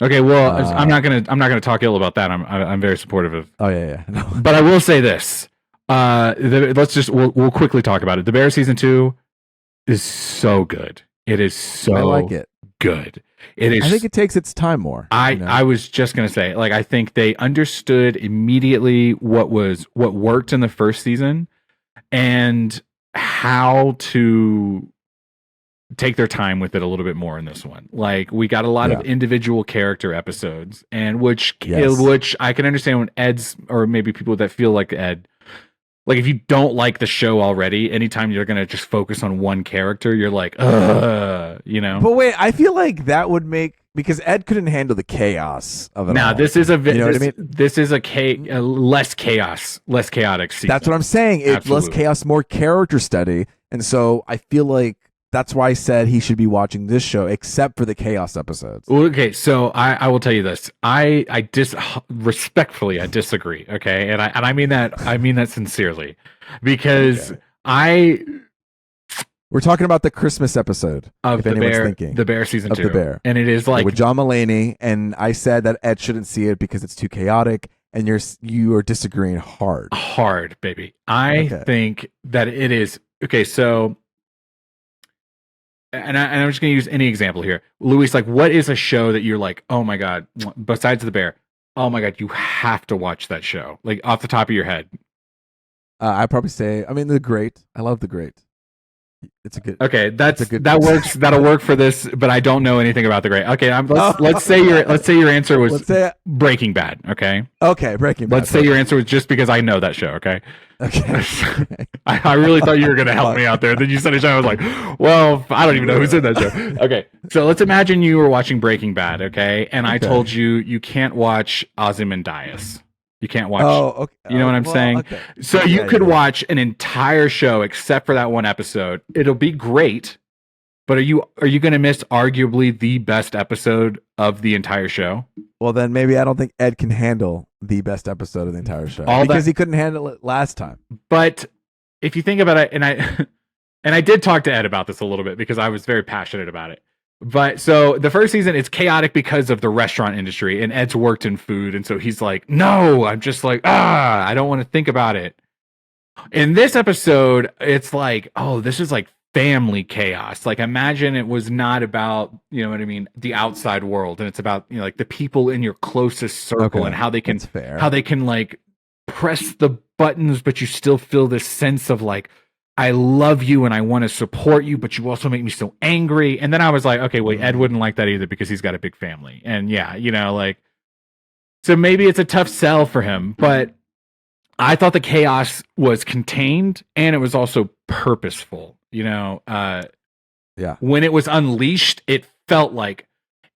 Okay, well, I'm not gonna talk ill about that. I'm very supportive of. Oh yeah. No. But I will say this. We'll quickly talk about it. The Bear season 2 is so good. It is so I like it. Good. It is. I think it takes its time more. I was just gonna say, like, I think they understood immediately what worked in the first season and how to take their time with it a little bit more in this one. Like, we got a lot of individual character episodes, and which I can understand when Ed's, or maybe people that feel like Ed, like if you don't like the show already, anytime you're going to just focus on one character, you're like, you know. But wait, I feel like that would make, because Ed couldn't handle the chaos of it. Now, this is what I mean? This is a less chaotic season. That's what I'm saying. It's less chaos, more character study. And so I feel like that's why I said he should be watching this show, except for the chaos episodes. Okay, so I will tell you this. Respectfully, I disagree. Okay, and I mean that sincerely, because We're talking about the Christmas episode of if the anyone's Bear, thinking. the Bear season of 2, the Bear, and it is like with John Mulaney. And I said that Ed shouldn't see it because it's too chaotic. And you are disagreeing hard, baby. I think that it is okay. So, and I'm just going to use any example here, Luis. Like, what is a show that you're like, oh my god, besides the Bear? Oh my god, you have to watch that show. Like off the top of your head. I'd probably say, The Great. I love The Great. It's a good. Okay, that works. That'll work for this, but I don't know anything about The Great. Okay, let's say your answer was Breaking Bad. Okay. Okay, Breaking Bad. Let's say your answer was just because I know that show. Okay. Okay. I really thought you were going to help me out there. Then you said a show. I was like, well, I don't even know who's in that show. Okay, so let's imagine you were watching Breaking Bad. Okay, and I told you can't watch Ozymandias. You can't watch. Oh, okay. You know what I'm saying? Okay. So you could watch an entire show except for that one episode. It'll be great, but are you going to miss arguably the best episode of the entire show? Well, then maybe I don't think Ed can handle the best episode of the entire show because he couldn't handle it last time. But if you think about it, and I did talk to Ed about this a little bit because I was very passionate about it. But so the first season, it's chaotic because of the restaurant industry, and Ed's worked in food. And so he's like, no, I'm just like, I don't want to think about it. In this episode, it's like, oh, this is like family chaos. Like imagine it was not about, you know what I mean, the outside world. And it's about, like the people in your closest circle and how they can like press the buttons, but you still feel this sense of like, I love you and I want to support you, but you also make me so angry. And then I was like, okay, wait, Ed wouldn't like that either because he's got a big family. And so maybe it's a tough sell for him, but I thought the chaos was contained and it was also purposeful, When it was unleashed, it felt like,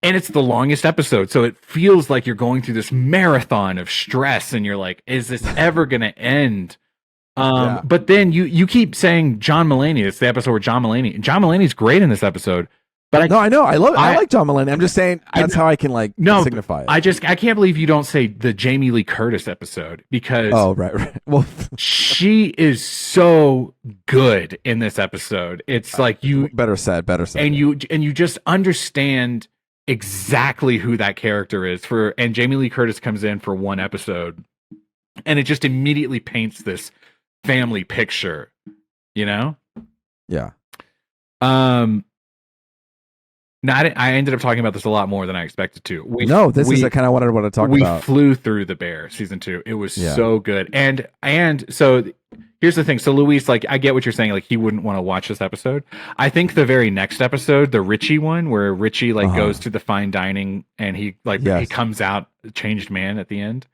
and it's the longest episode. So it feels like you're going through this marathon of stress and you're like, is this ever going to end? But then you keep saying John Mulaney. It's the episode where John Mulaney's great in this episode. But I know. I like John Mulaney. I'm just saying that's how I can signify it. I can't believe you don't say the Jamie Lee Curtis episode because right. Well, she is so good in this episode. It's like you better said. And you just understand exactly who that character is and Jamie Lee Curtis comes in for one episode and it just immediately paints this family picture, Yeah. I ended up talking about this a lot more than I expected to. This is kind of what I want to talk about. We flew through The Bear season 2. It was so good. And so here's the thing. So Luis, like, I get what you're saying. Like, he wouldn't want to watch this episode. I think the very next episode, the Richie one, where Richie goes to the fine dining and he he comes out a changed man at the end.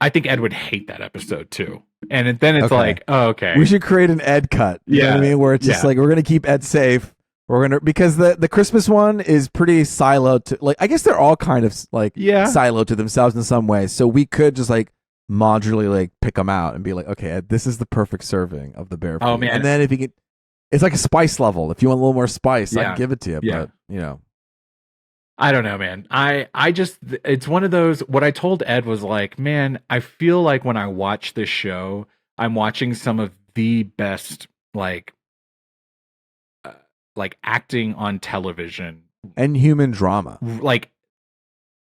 I think Ed would hate that episode too. And then it's like, oh, okay. We should create an Ed cut. You know what I mean? Where it's just like, we're going to keep Ed safe. Because the Christmas one is pretty siloed to, I guess they're all kind of siloed to themselves in some ways. So we could just modularly pick them out and be like, okay, Ed, this is the perfect serving of the bear food. Oh man. And then if you get, it's like a spice level. If you want a little more spice, I can give it to you. Yeah. But I don't know, man. I just, it's one of those, what I told Ed was like, man, I feel like when I watch this show, I'm watching some of the best, like acting on television. And human drama. Like,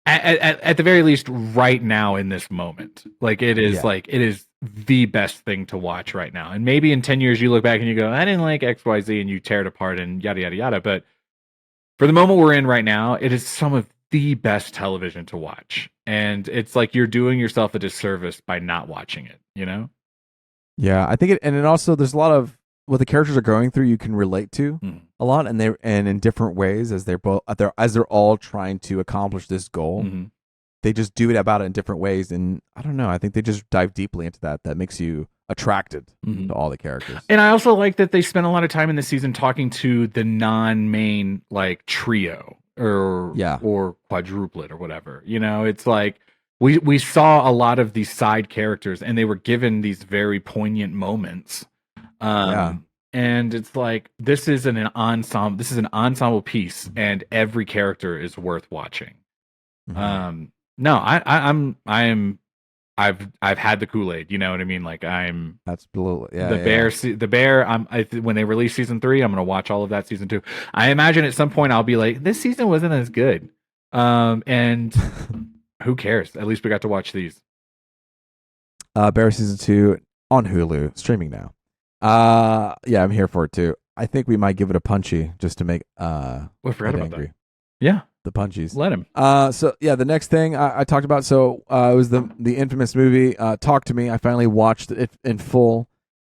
at the very least, right now in this moment. Like, it is, it is the best thing to watch right now. And maybe in 10 years, you look back and you go, I didn't like XYZ, and you tear it apart and yada, yada, yada. But for the moment we're in right now, it is some of the best television to watch. And it's like you're doing yourself a disservice by not watching it, Yeah, I think and also there's a lot of what the characters are going through you can relate to a lot, and in different ways as they're all trying to accomplish this goal. Mm-hmm. They just do it about it in different ways, and I don't know. I think they just dive deeply into that. That makes you attracted to all the characters. And I also like that they spent a lot of time in the season talking to the non-main trio or quadruplet or whatever. It's like we saw a lot of these side characters and they were given these very poignant moments. And it's like this is an ensemble piece and every character is worth watching. Mm-hmm. No, I I've had the Kool-Aid. You know what I mean? Like Absolutely, yeah. The Bear. When they release season 3, I'm gonna watch all of that season 2. I imagine at some point I'll be like, this season wasn't as good. And who cares? At least we got to watch these. Bear season 2 on Hulu, streaming now. Yeah, I'm here for it too. I think we might give it a punchy just to make I forgot about angry. that. Yeah, the punchies. Let him. So yeah, the next thing I talked about. So it was the infamous movie Talk to Me. I finally watched it in full,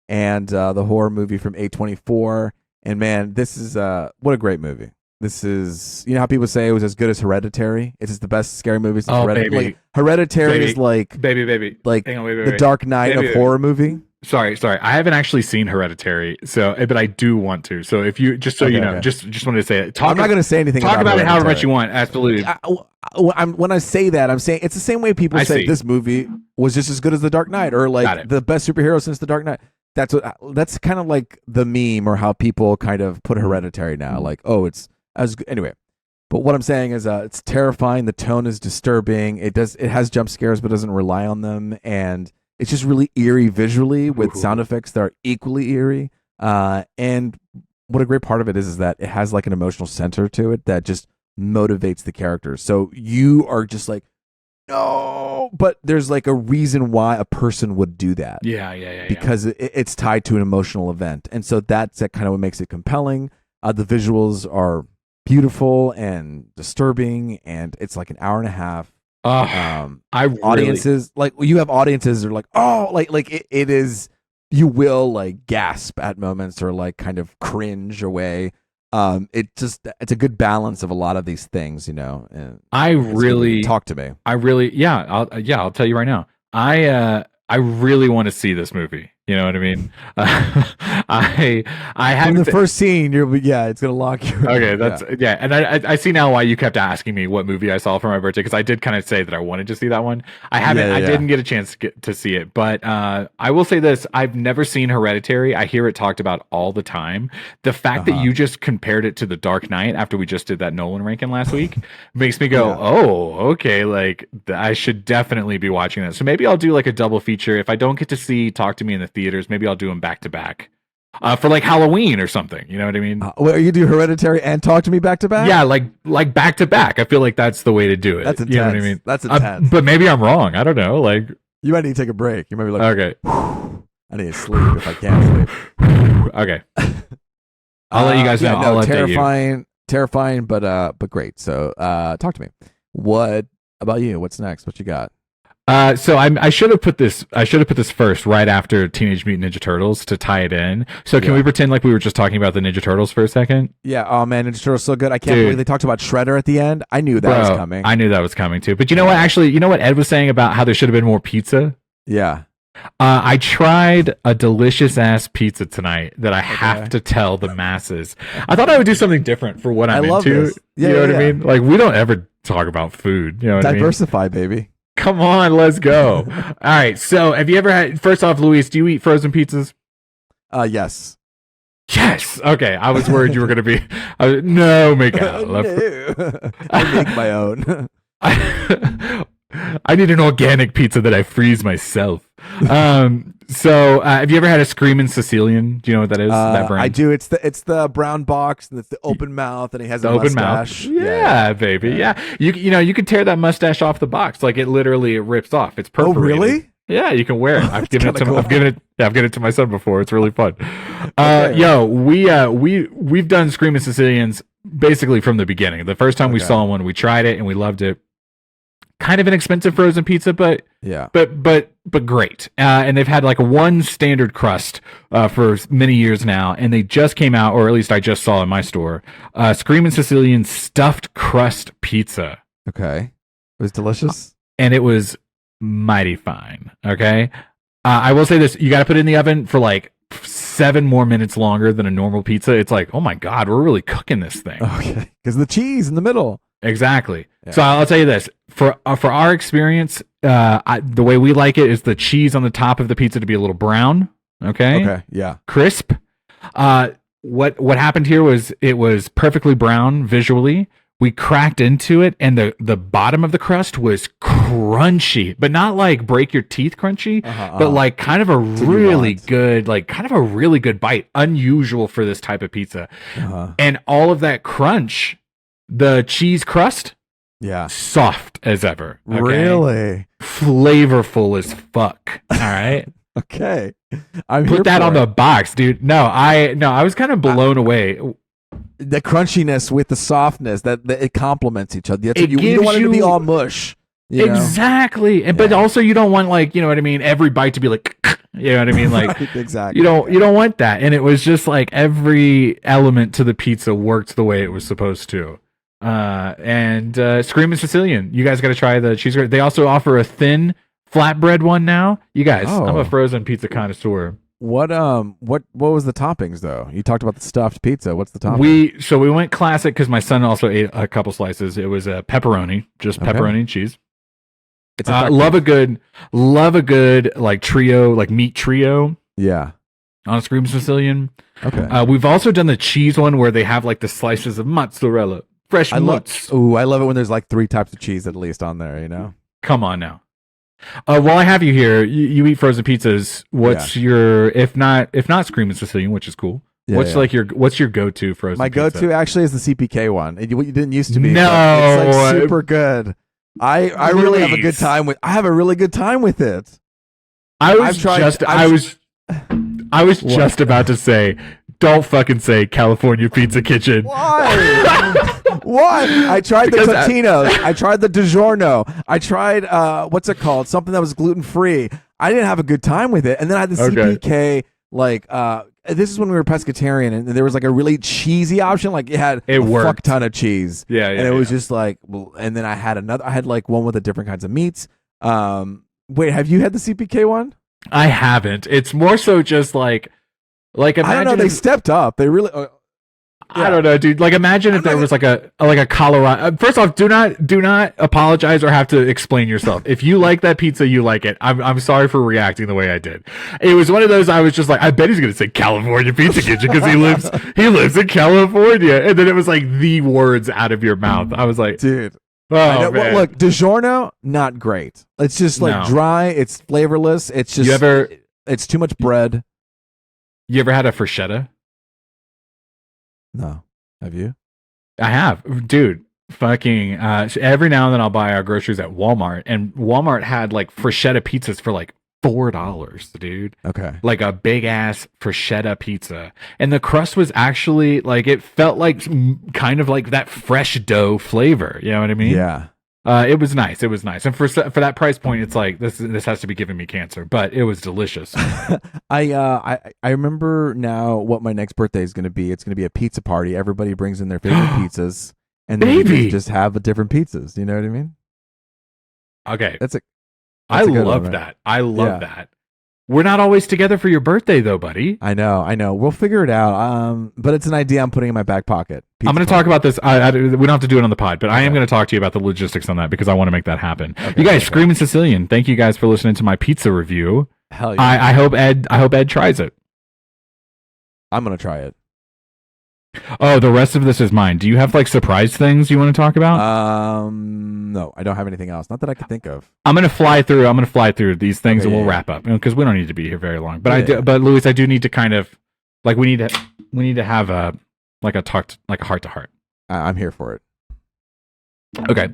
and the horror movie from A24. And man, this is what a great movie. This is, you know how people say it was as good as Hereditary? It's just the best scary movie since Hereditary. Baby. Like, Hereditary is like baby. Like hang on, wait, the Dark Knight of horror movie. Sorry. I haven't actually seen Hereditary, but I do want to. So if you just wanted to say it. I'm not going to say anything. Talk about it however much you want. Absolutely. When I say that, I'm saying it's the same way people say this movie was just as good as the Dark Knight, or like the best superhero since the Dark Knight. That's kind of like the meme, or how people kind of put Hereditary now. Like, oh, it's as good. Anyway. But what I'm saying is, it's terrifying. The tone is disturbing. It has jump scares, but doesn't rely on them, and it's just really eerie visually with sound effects that are equally eerie. And what a great part of it is that it has like an emotional center to it that just motivates the characters. So you are just like, no, but there's like a reason why a person would do that. Yeah. Because it's tied to an emotional event, and so that's kind of what makes it compelling. The visuals are beautiful and disturbing, and it's like an hour and a half. Audiences like you have audiences are like, oh, like it is, you will like gasp at moments or like kind of cringe away. It's a good balance of a lot of these things, you know. And talk to me. I'll tell you right now. I really want to see this movie. You know what I mean? I have the first scene. It's gonna lock you. Okay, and I see now why you kept asking me what movie I saw for my birthday, because I did kind of say that I wanted to see that one. I didn't get a chance to see it, but I will say this: I've never seen Hereditary. I hear it talked about all the time. The fact that you just compared it to The Dark Knight after we just did that Nolan ranking last week makes me go, oh, okay, like I should definitely be watching that. So maybe I'll do like a double feature. If I don't get to see Talk to Me in the theaters, maybe I'll do them back to back for like Halloween or something. You know what I mean? You do Hereditary and Talk to Me back to back? Yeah, like back to back. I feel like that's the way to do it. That's intense. You know what I mean? That's intense. But maybe I'm wrong. I don't know. Like, you might need to take a break. You might be like, okay, I need to sleep if I can't sleep. Okay, I'll let you guys know. I'll terrifying, but great. So, talk to me. What about you? What's next? What you got? So I should have put this first, right after Teenage Mutant Ninja Turtles, to tie it in. So can we pretend like we were just talking about the Ninja Turtles for a second? Yeah. Oh man, Ninja Turtles so good. I can't believe they talked about Shredder at the end. I knew that was coming. I knew that was coming too. But you know what? Actually, you know what Ed was saying about how there should have been more pizza? Yeah. I tried a delicious ass pizza tonight that I have to tell the masses. I thought I would do something different for what I'm into. This. Yeah, you know what I mean? Like, we don't ever talk about food. You know what I mean? Diversify, baby. Come on, let's go. All right. So, have you ever had? First off, Luis, do you eat frozen pizzas? Yes. Yes. Okay. I was worried you were going to be. No, make out. No. I make my own. I need an organic pizza that I freeze myself. So have you ever had a Screamin Sicilian? Do you know what that is? That brand? I do. It's the brown box and it's the open mouth and he has a mustache. Yeah, baby. Yeah. You can tear that mustache off the box. Like it rips off. It's perforated. Oh, really? Yeah, you can wear it. I've given it to my son before. It's really fun. Okay. Yo, we've done Screamin Sicilians basically from the beginning. The first time we saw one, we tried it and we loved it. Kind of an expensive frozen pizza, but great. And they've had like one standard crust for many years now, and they just came out, or at least I just saw in my store, Screamin Sicilian stuffed crust pizza. Okay, it was delicious, and it was mighty fine. Okay, I will say this: you got to put it in the oven for like 7 more minutes longer than a normal pizza. It's like, oh my god, we're really cooking this thing. Okay, because the cheese in the middle. Exactly. Yeah. So I'll tell you this: for our experience, the way we like it is the cheese on the top of the pizza to be a little brown. Okay. Okay. Yeah. Crisp. What happened here was it was perfectly brown visually. We cracked into it, and the bottom of the crust was crunchy, but not like break your teeth crunchy, but like kind of a really good, bite. Unusual for this type of pizza. And all of that crunch, the cheese crust, soft as ever. Okay? Really? Flavorful as fuck. All right. Okay. Put that on the box, dude. No, I was kind of blown away. The crunchiness with the softness that it complements each other. You don't want it to be all mush. Exactly. But also you don't want, like, you know what I mean, every bite to be like, you know what I mean? Like, right, exactly. You don't want that. And it was just like every element to the pizza worked the way it was supposed to. And Screamin' Sicilian. You guys got to try the cheese. They also offer a thin flatbread one now. You guys, I'm a frozen pizza connoisseur. What was the toppings though? You talked about the stuffed pizza. What's the topping? We went classic because my son also ate a couple slices. It was a pepperoni, just pepperoni and cheese. It's love a good like trio, like meat trio. Yeah. On a Screamin' Sicilian. Okay. We've also done the cheese one where they have like the slices of mozzarella, fresh mozz. I love it when there's like 3 types of cheese at least on there, you know? Come on now. While I have you here, you eat frozen pizzas. What's your if not Screamin' Sicilian, which is cool. What's your go-to frozen My pizza? go-to actually is the CPK one. It didn't used to be. No, it's like super good. I really have a good time with. I have a really good time with it. I was just about to say, don't fucking say California Pizza Kitchen. Why? Why? I tried the Totino's. I tried the DiGiorno. I tried what's it called? Something that was gluten free. I didn't have a good time with it. And then I had the CPK. Like this is when we were pescatarian, and there was like a really cheesy option. Like it had a fuck ton of cheese. Yeah, and it was just like. Well, and then I had like one with the different kinds of meats. Wait, have you had the CPK one? I haven't. It's more so just like imagine I don't know. They stepped up. They really. I don't know, dude. Like, imagine if there was like a Colorado. First off, do not apologize or have to explain yourself. If you like that pizza, you like it. I'm sorry for reacting the way I did. It was one of those. I was just like, I bet he's gonna say California Pizza Kitchen because he lives in California, and then it was like the words out of your mouth. I was like, dude. Oh, man. Well, look, DiGiorno, not great. It's just like dry. It's flavorless. It's just it's too much bread. You ever had a bruschetta? No. Have you? I have, dude. Fucking every now and then I'll buy our groceries at Walmart, and Walmart had like bruschetta pizzas for like $4, dude. Okay. Like a big ass bruschetta pizza, and the crust was actually like, it felt like kind of like that fresh dough flavor. You know what I mean? Yeah. It was nice. And for that price point, it's like this has to be giving me cancer, but it was delicious. I remember now what my next birthday is going to be. It's going to be a pizza party. Everybody brings in their favorite pizzas, and then we just have different pizzas. You know what I mean? Okay, I love that. I love that. We're not always together for your birthday, though, buddy. I know. We'll figure it out. But it's an idea I'm putting in my back pocket. I'm going to talk about this. We don't have to do it on the pod, but I am going to talk to you about the logistics on that because I want to make that happen. Okay, you guys, Screamin' Sicilian. Thank you guys for listening to my pizza review. Hell yeah! I hope Ed tries it. I'm going to try it. Oh, the rest of this is mine. Do you have like surprise things you want to talk about? No, I don't have anything else. Not that I can think of. I'm gonna fly through these things, and we'll wrap up because we don't need to be here very long. But but Louis, I do need to kind of like we need to have a heart to heart. I'm here for it. Okay,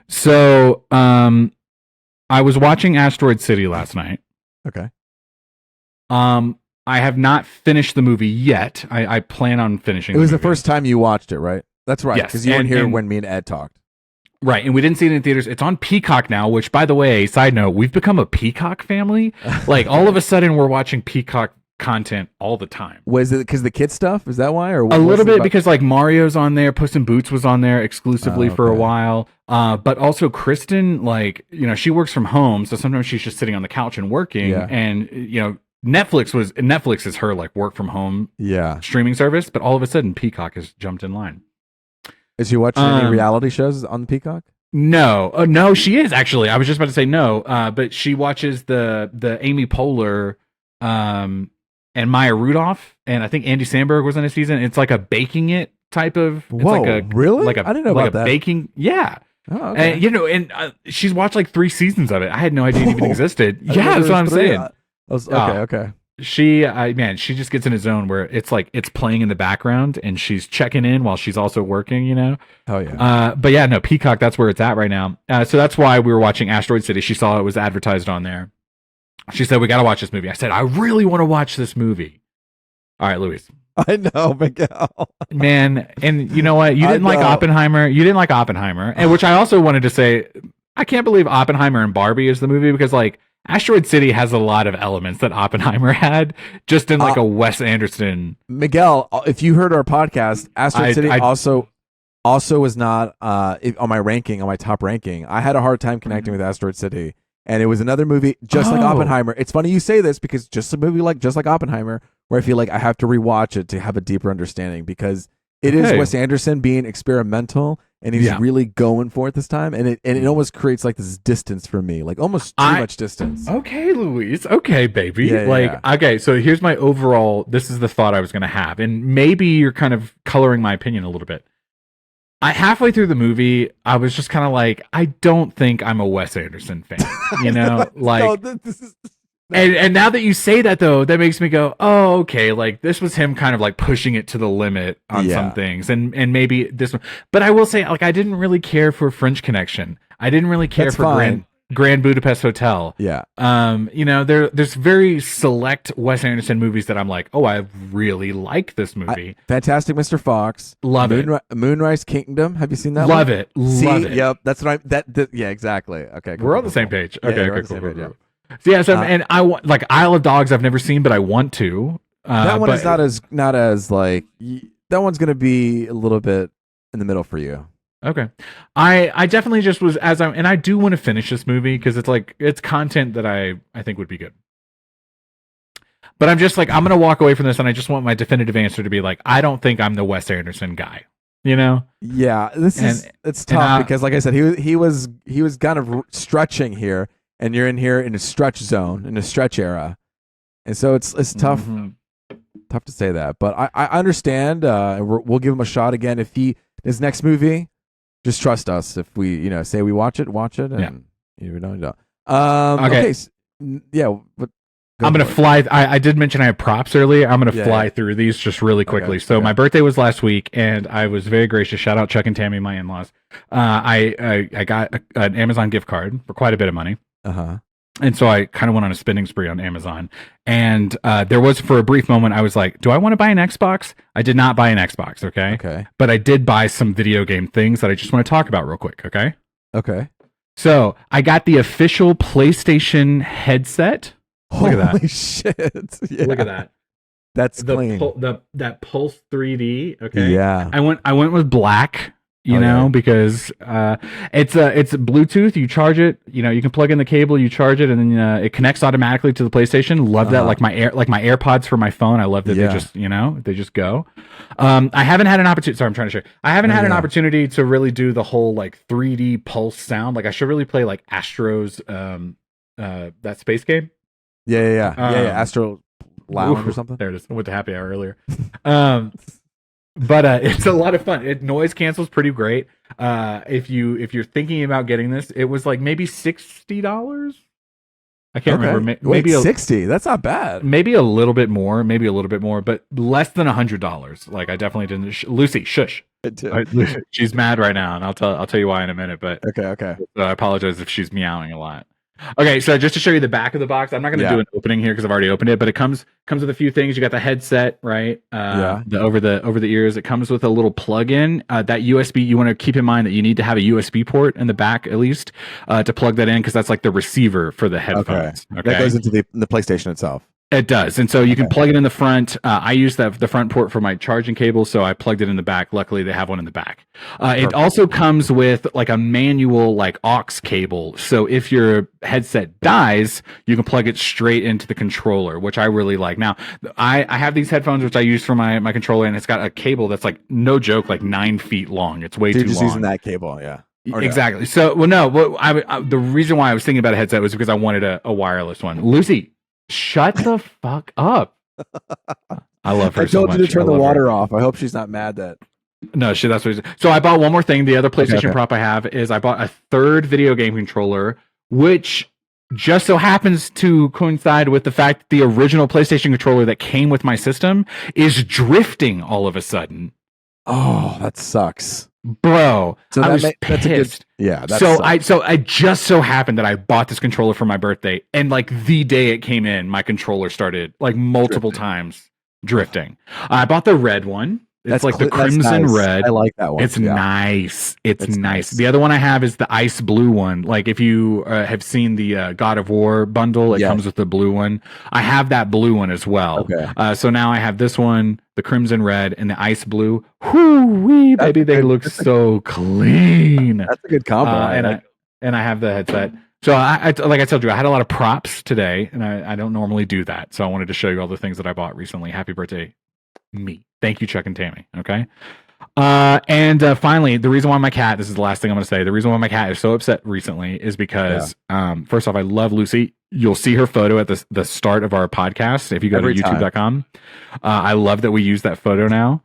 so I was watching Asteroid City last night. Okay. I have not finished the movie yet. I plan on finishing. It was the first time you watched it, right? That's right. Yes, because you weren't here when me and Ed talked. Right, and we didn't see it in theaters. It's on Peacock now, which, by the way, side note, we've become a Peacock family. Like, all of a sudden, we're watching Peacock content all the time. Was it because the kid stuff? Is that why? Or a little bit because, like, Mario's on there. Puss in Boots was on there exclusively for a while. But also, Kristen, like, you know, she works from home, so sometimes she's just sitting on the couch and working. Yeah. And, you know, Netflix is her, like, work from home streaming service. But all of a sudden, Peacock has jumped in line. Is she watching any reality shows on the Peacock? No, no, she is actually. I was just about to say no, but she watches the Amy Poehler, and Maya Rudolph, and I think Andy Samberg was in a season. It's like a baking it type of. Whoa, it's like really? Like a, I didn't know like about that. Baking, yeah. Oh, okay. And she's watched like 3 seasons of it. I had no idea it even existed. Yeah, that's what I'm saying. Okay. She just gets in a zone where it's like it's playing in the background and she's checking in while she's also working, Oh yeah. But yeah, no, Peacock, that's where it's at right now. So that's why we were watching Asteroid City. She saw it was advertised on there. She said, we got to watch this movie. I said, I really want to watch this movie. All right, Luis. I know, Miguel. Man, and you know what? You didn't like Oppenheimer. You didn't like Oppenheimer. And which I also wanted to say, I can't believe Oppenheimer and Barbie is the movie because like Asteroid City has a lot of elements that Oppenheimer had, just in like a Wes Anderson. Miguel, if you heard our podcast, Asteroid City also was not on my ranking, on my top ranking. I had a hard time connecting with Asteroid City, and it was another movie just like Oppenheimer. It's funny you say this because just a movie just like Oppenheimer, where I feel like I have to rewatch it to have a deeper understanding because it is Wes Anderson being experimental. And he's really going for it this time, and it almost creates like this distance for me, like almost too much distance. Okay, Luis. Okay, baby. Okay. So here's my overall. This is the thought I was going to have, and maybe you're kind of coloring my opinion a little bit. Halfway through the movie, I was just kind of like, I don't think I'm a Wes Anderson fan. And now that you say that, though, that makes me go, oh, okay, like this was him kind of like pushing it to the limit on some things. And maybe this one. But I will say, like, I didn't really care for French Connection. I didn't really care for Grand Budapest Hotel. Yeah. There's very select Wes Anderson movies that I'm like, oh, I really like this movie. Fantastic Mr. Fox. Love it. Moonrise Kingdom. Have you seen that Love one? it. Love it. Yep. That's what yeah, exactly. Okay. We're on the same page. Okay, cool. So yeah, and I want like Isle of Dogs. I've never seen, but I want to. That one is not as like that one's gonna be a little bit in the middle for you. Okay, I definitely just was and I do want to finish this movie because it's content that I think would be good. But I'm just like I'm gonna walk away from this, and I just want my definitive answer to be like I don't think I'm the Wes Anderson guy. Yeah, it's tough because like I said, he was kind of stretching here. And you're in here in a stretch zone, in a stretch era, and so it's tough, tough to say that. But I understand. We'll give him a shot again. If his next movie, just trust us. If we say we watch it, and we don't. Okay. But I'm gonna fly. I did mention I have props earlier. I'm gonna fly through these just really quickly. So my birthday was last week, and I was very gracious. Shout out Chuck and Tammy, my in-laws. I got an Amazon gift card for quite a bit of money. And so I kind of went on a spending spree on Amazon. And there was, for a brief moment, I was like, do I want to buy an Xbox? I did not buy an Xbox, okay? But I did buy some video game things that I just want to talk about real quick, okay? Okay. So I got the official PlayStation headset. Look at that. Holy shit. Yeah. Look at that. That's clean. That Pulse 3D, okay? Yeah. I went with black. Because it's Bluetooth. You charge it. You can plug in the cable. You charge it, and then it connects automatically to the PlayStation. Love that. Like my AirPods for my phone. I love that they just go. I haven't had an opportunity. Sorry, I'm trying to show. I haven't had an opportunity to really do the whole like 3D pulse sound. Like I should really play like Astro's that space game. Yeah. Astro Lounge or something. There it is. I went to happy hour earlier. But it's a lot of fun. It noise cancels pretty great. If you're thinking about getting this, it was like maybe $60. I can't remember. Maybe 60. That's not bad. Maybe a little bit more. But less than $100. Like I definitely didn't. Lucy, shush. She's mad right now, and I'll tell you why in a minute. But okay. I apologize if she's meowing a lot. Okay, so just to show you the back of the box, I'm not going to do an opening here because I've already opened it, but it comes with a few things. You got the headset, right? The over the ears. It comes with a little plug-in. That USB, you want to keep in mind that you need to have a USB port in the back at least to plug that in because that's like the receiver for the headphones. Okay. That goes into the PlayStation itself. It does, and so you can plug it in the front. I use the front port for my charging cable, so I plugged it in the back. Luckily, they have one in the back. It also comes with like a manual like aux cable, so if your headset dies, you can plug it straight into the controller, which I really like. Now, I have these headphones which I use for my controller, and it's got a cable that's like no joke, like 9 feet long. It's way too long. Just using that cable, yeah. Exactly. No? So, the reason why I was thinking about a headset was because I wanted a wireless one. Lucy. Shut the fuck up. I love her so much. I told you to turn the water off. I hope she's not mad that No, shit, that's what. So I bought one more thing. The other PlayStation prop I have is I bought a third video game controller, which just so happens to coincide with the fact that the original PlayStation controller that came with my system is drifting all of a sudden. Oh, that sucks, bro. So I was pissed. That's a good, yeah. I just so happened that I bought this controller for my birthday, and like the day it came in, my controller started like multiple times drifting. I bought the red one. It's like the crimson red. I like that one. It's nice. It's nice. The other one I have is the ice blue one. Like if you have seen the God of War bundle, it comes with the blue one. I have that blue one as well. Okay. So now I have this one, the crimson red, and the ice blue. Whoo-wee, baby, they look so clean. That's a good combo. And I have the headset. So I like I told you, I had a lot of props today, and I don't normally do that. So I wanted to show you all the things that I bought recently. Happy birthday, me. Thank you, Chuck and Tammy. Okay. And finally, the reason why my cat, this is the last thing I'm going to say. The reason why my cat is so upset recently is because, first off, I love Lucy. You'll see her photo at the start of our podcast. If you go to youtube.com, I love that we use that photo now.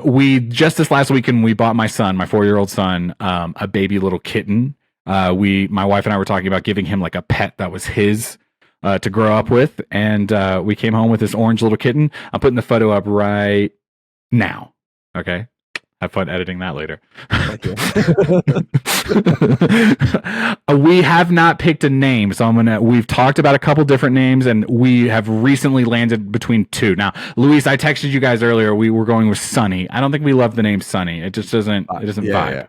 We just this last weekend, we bought my son, my 4-year-old son, a baby little kitten. My wife and I were talking about giving him like a pet that was his, to grow up with, and we came home with this orange little kitten. I'm putting the photo up right now. Okay, have fun editing that later. We have not picked a name, so we've talked about a couple different names, and we have recently landed between two. Now, Luis, I texted you guys earlier. We were going with Sunny. I don't think we love the name Sunny. It just doesn't vibe. Yeah.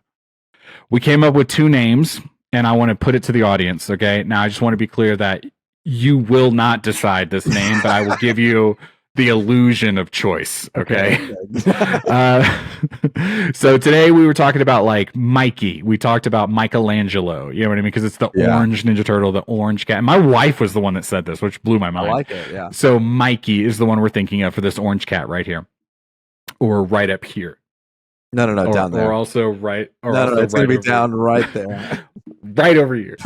We came up with two names, and I want to put it to the audience. Okay, now I just want to be clear that you will not decide this name, but I will give you the illusion of choice. Okay. So today we were talking about like Mikey. We talked about Michelangelo. You know what I mean? Because it's the orange Ninja Turtle, the orange cat. And my wife was the one that said this, which blew my mind. I like it. Yeah. So Mikey is the one we're thinking of for this orange cat right here, or right up here. No, down there. Or also right. Or no, also it's going to be down right there. Right over here.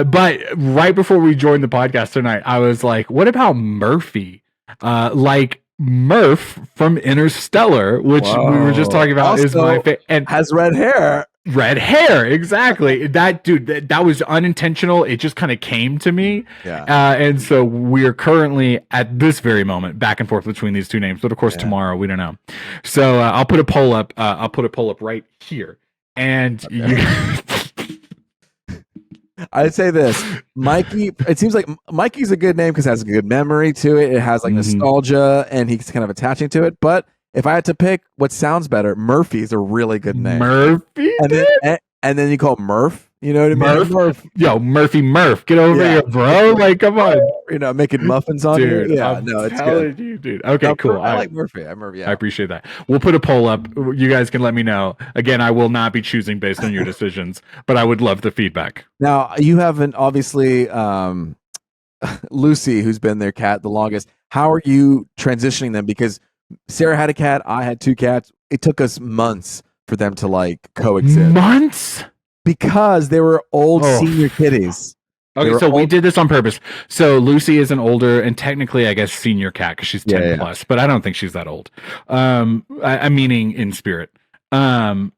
But right before we joined the podcast tonight, I was like, what about Murphy? Like Murph from Interstellar, which we were just talking about, also, is my favorite. And has red hair. Red hair, exactly. That dude, that was unintentional. It just kind of came to me. Yeah. And so we're currently at this very moment back and forth between these two names. But of course, tomorrow we don't know. So I'll put a poll up. I'll put a poll up right here. And I'd say this, Mikey. It seems like Mikey's a good name because it has a good memory to it. It has like nostalgia, and he's kind of attaching to it. But if I had to pick what sounds better, Murphy is a really good name. Murphy? And then you call it Murph. You know what I mean? Murph. Yo, Murphy Murph. Get over here, bro. Like, come on. You know, making muffins on dude, here. Yeah, no, it's good. You, dude. Okay, cool. I like Murphy. I appreciate that. We'll put a poll up. You guys can let me know. Again, I will not be choosing based on your decisions, but I would love the feedback. Now, you haven't, obviously, Lucy, who's been their cat the longest. How are you transitioning them? Because Sarah had a cat. I had 2 cats. It took us months for them to like coexist. Months? Because they were old senior kitties. Okay, so we did this on purpose. So Lucy is an older and technically, I guess, senior cat because she's 10 plus, but I don't think she's that old. I'm meaning in spirit. So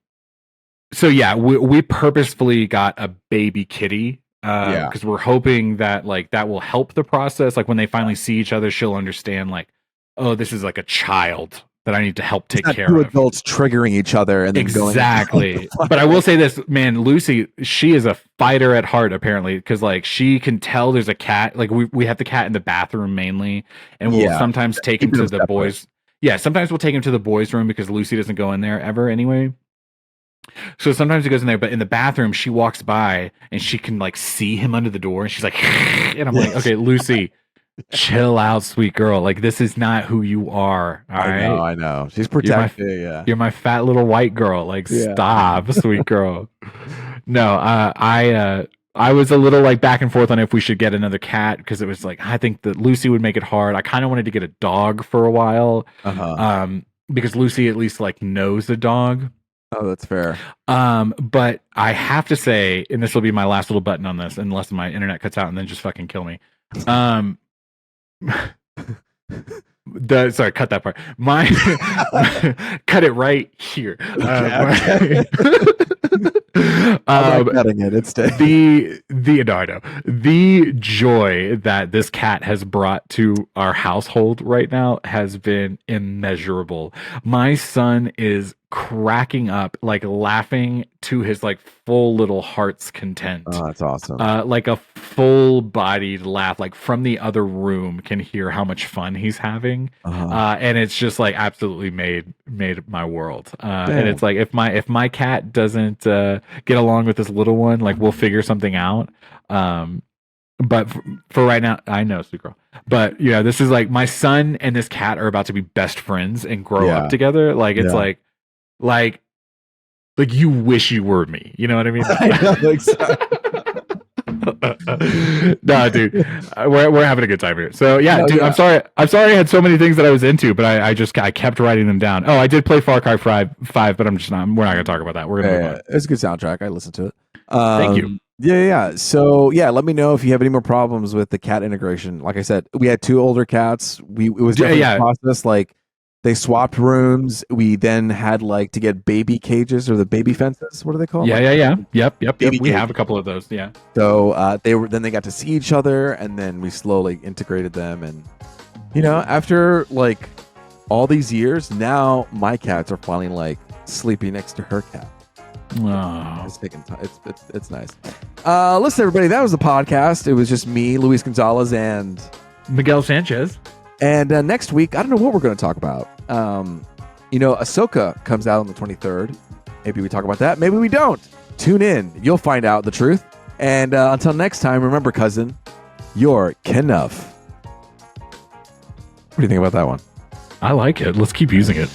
yeah, we purposefully got a baby kitty because we're hoping that like that will help the process. Like when they finally see each other, she'll understand like, oh, this is like a child that I need to help take care of. 2 adults triggering each other and then exactly. But I will say this, man, Lucy, she is a fighter at heart apparently, because like she can tell there's a cat. Like we have the cat in the bathroom mainly, and we'll sometimes take him to the boys. Yeah, sometimes we'll take him to the boys' room because Lucy doesn't go in there ever anyway. So sometimes he goes in there, but in the bathroom, she walks by and she can like see him under the door, and she's like, and I'm like, okay, Lucy. Chill out, sweet girl. Like this is not who you are. All right. I know. She's protected. You're my fat little white girl. Like stop, sweet girl. No, I was a little like back and forth on if we should get another cat because it was like I think that Lucy would make it hard. I kind of wanted to get a dog for a while, because Lucy at least like knows a dog. Oh, that's fair. But I have to say, and this will be my last little button on this, unless my internet cuts out and then just fucking kill me. Sorry, cut that part. Cut it right here. I'm not cutting it. It's the no, I know the joy that this cat has brought to our household right now has been immeasurable. My son is cracking up, like laughing to his like full little heart's content. Oh, that's awesome. Like a full-bodied laugh, like from the other room can hear how much fun he's having. And it's just like absolutely made my world. And it's like if my cat doesn't get along with this little one, like we'll figure something out. But for right now, I know, sweet girl. But yeah, this is like my son and this cat are about to be best friends and grow up together. Like it's like you wish you were me. You know what I mean? I know, exactly. No, dude, we're having a good time here. So yeah, dude, I'm sorry I had so many things that I was into, but I kept writing them down. Oh, I did play Far Cry 5, but we're not gonna talk about that. We're gonna move on. It's a good soundtrack. I listened to it. Thank you. Yeah. So yeah, let me know if you have any more problems with the cat integration. Like I said, we had 2 older cats. It was definitely a process. Like they swapped rooms. We then had like to get baby cages or the baby fences. What are they called? Yeah. Yep. We cage. have a couple of those. Yeah. So they got to see each other, and then we slowly integrated them. And after like all these years, now my cats are finally like sleeping next to her cat. Oh. It's taking time. It's nice. Listen, everybody, that was the podcast. It was just me, Luis Gonzalez, and Miguel Sanchez. And next week, I don't know what we're going to talk about. Ahsoka comes out on the 23rd. Maybe we talk about that. Maybe we don't. Tune in. You'll find out the truth. And until next time, remember, cousin, you're Kenough. What do you think about that one? I like it. Let's keep using it.